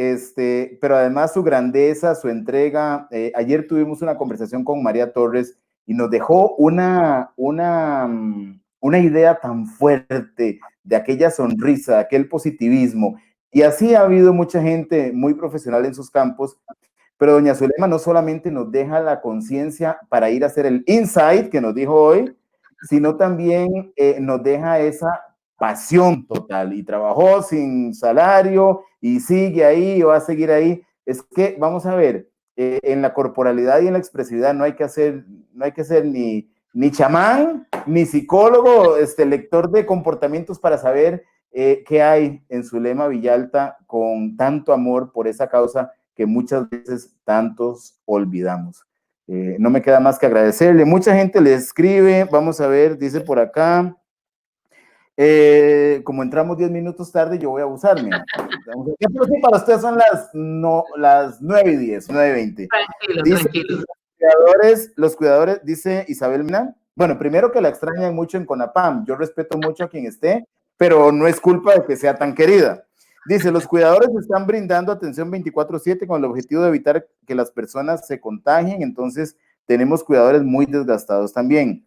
A: pero además su grandeza, su entrega. Ayer tuvimos una conversación con María Torres y nos dejó una idea tan fuerte de aquella sonrisa, de aquel positivismo. Y así ha habido mucha gente muy profesional en sus campos, pero doña Zulema no solamente nos deja la conciencia para ir a hacer el insight que nos dijo hoy, sino también nos deja esa pasión total y trabajó sin salario y sigue ahí o va a seguir ahí. Es que, vamos a ver, en la corporalidad y en la expresividad no hay que ser ni chamán, ni psicólogo, lector de comportamientos para saber qué hay en Zulema Villalta con tanto amor por esa causa que muchas veces tantos olvidamos. No me queda más que agradecerle. Mucha gente le escribe, vamos a ver, dice por acá, como entramos 10 minutos tarde, yo voy a abusarme. Para ustedes son las 9:10, 9:20.
B: Tranquilo,
A: dice,
B: tranquilo.
A: Los cuidadores, dice Isabel Mina, bueno, primero que la extrañan mucho en CONAPAM, yo respeto mucho a quien esté, pero no es culpa de que sea tan querida. Dice, los cuidadores están brindando atención 24/7 con el objetivo de evitar que las personas se contagien, entonces tenemos cuidadores muy desgastados también.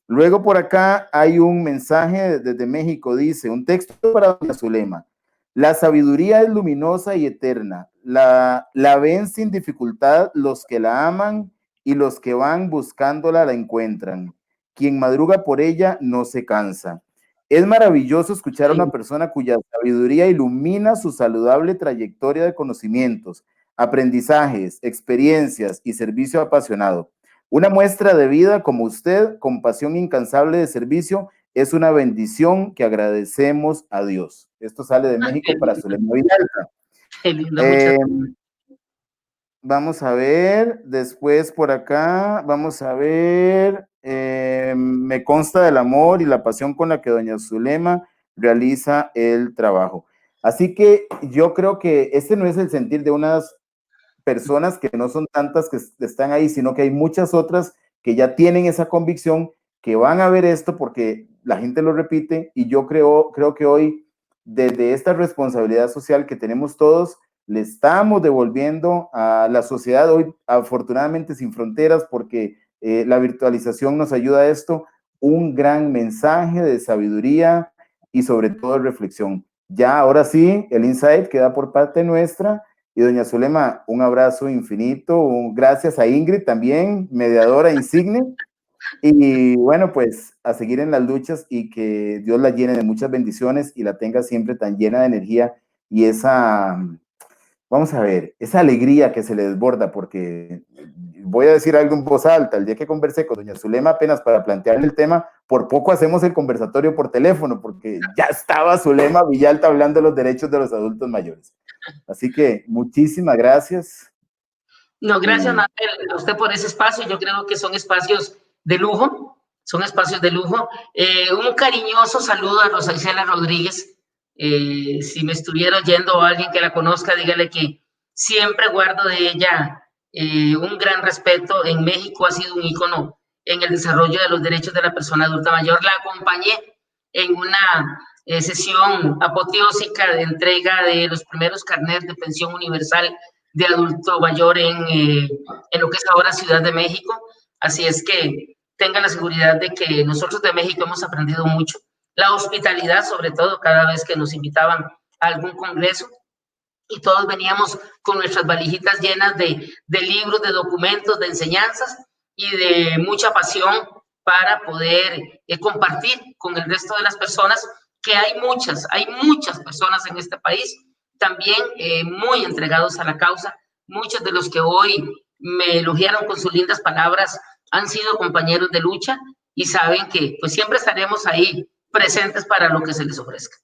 A: Luego por acá hay un mensaje desde México, dice, un texto para doña Zulema. La sabiduría es luminosa y eterna, la ven sin dificultad los que la aman y los que van buscándola la encuentran. Quien madruga por ella no se cansa. Es maravilloso escuchar a una persona cuya sabiduría ilumina su saludable trayectoria de conocimientos, aprendizajes, experiencias y servicio apasionado. Una muestra de vida como usted, con pasión incansable de servicio, es una bendición que agradecemos a Dios. Esto sale de México para Zulema Villalta.
B: Qué lindo, muchas
A: Vamos a ver, después por acá, vamos a ver, me consta del amor y la pasión con la que doña Zulema realiza el trabajo. Así que yo creo que este no es el sentir de unas personas que no son tantas que están ahí, sino que hay muchas otras que ya tienen esa convicción, que van a ver esto porque la gente lo repite, y yo creo que hoy, desde esta responsabilidad social que tenemos todos, le estamos devolviendo a la sociedad hoy, afortunadamente sin fronteras, porque la virtualización nos ayuda a esto, un gran mensaje de sabiduría y sobre todo de reflexión. Ya, ahora sí, el insight queda por parte nuestra. Y doña Zulema, un abrazo infinito, gracias a Ingrid también, mediadora insigne. Y bueno, pues a seguir en las luchas y que Dios la llene de muchas bendiciones y la tenga siempre tan llena de energía y esa, vamos a ver, esa alegría que se le desborda, porque voy a decir algo en voz alta, el día que conversé con doña Zulema apenas para plantearle el tema, por poco hacemos el conversatorio por teléfono, porque ya estaba Zulema Villalta hablando de los derechos de los adultos mayores. Así que muchísimas gracias.
B: No, gracias, Manuel, a usted por ese espacio. Yo creo que son espacios de lujo, son espacios de lujo. Un cariñoso saludo a Rosa Isela Rodríguez. Si me estuviera oyendo alguien que la conozca, dígale que siempre guardo de ella un gran respeto. En México ha sido un ícono en el desarrollo de los derechos de la persona adulta mayor. La acompañé en una sesión apoteósica de entrega de los primeros carnets de pensión universal de adulto mayor en lo que es ahora Ciudad de México. Así es que tengan la seguridad de que nosotros de México hemos aprendido mucho. La hospitalidad, sobre todo, cada vez que nos invitaban a algún congreso y todos veníamos con nuestras valijitas llenas de libros, de documentos, de enseñanzas y de mucha pasión para poder compartir con el resto de las personas, que hay muchas personas en este país también muy entregados a la causa. Muchos de los que hoy me elogiaron con sus lindas palabras han sido compañeros de lucha y saben que pues siempre estaremos ahí presentes para lo que se les ofrezca.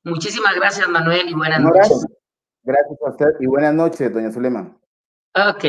B: Muchísimas gracias, Manuel, y buenas noches.
A: Gracias a usted y buenas noches, doña Zulema.
B: Ok.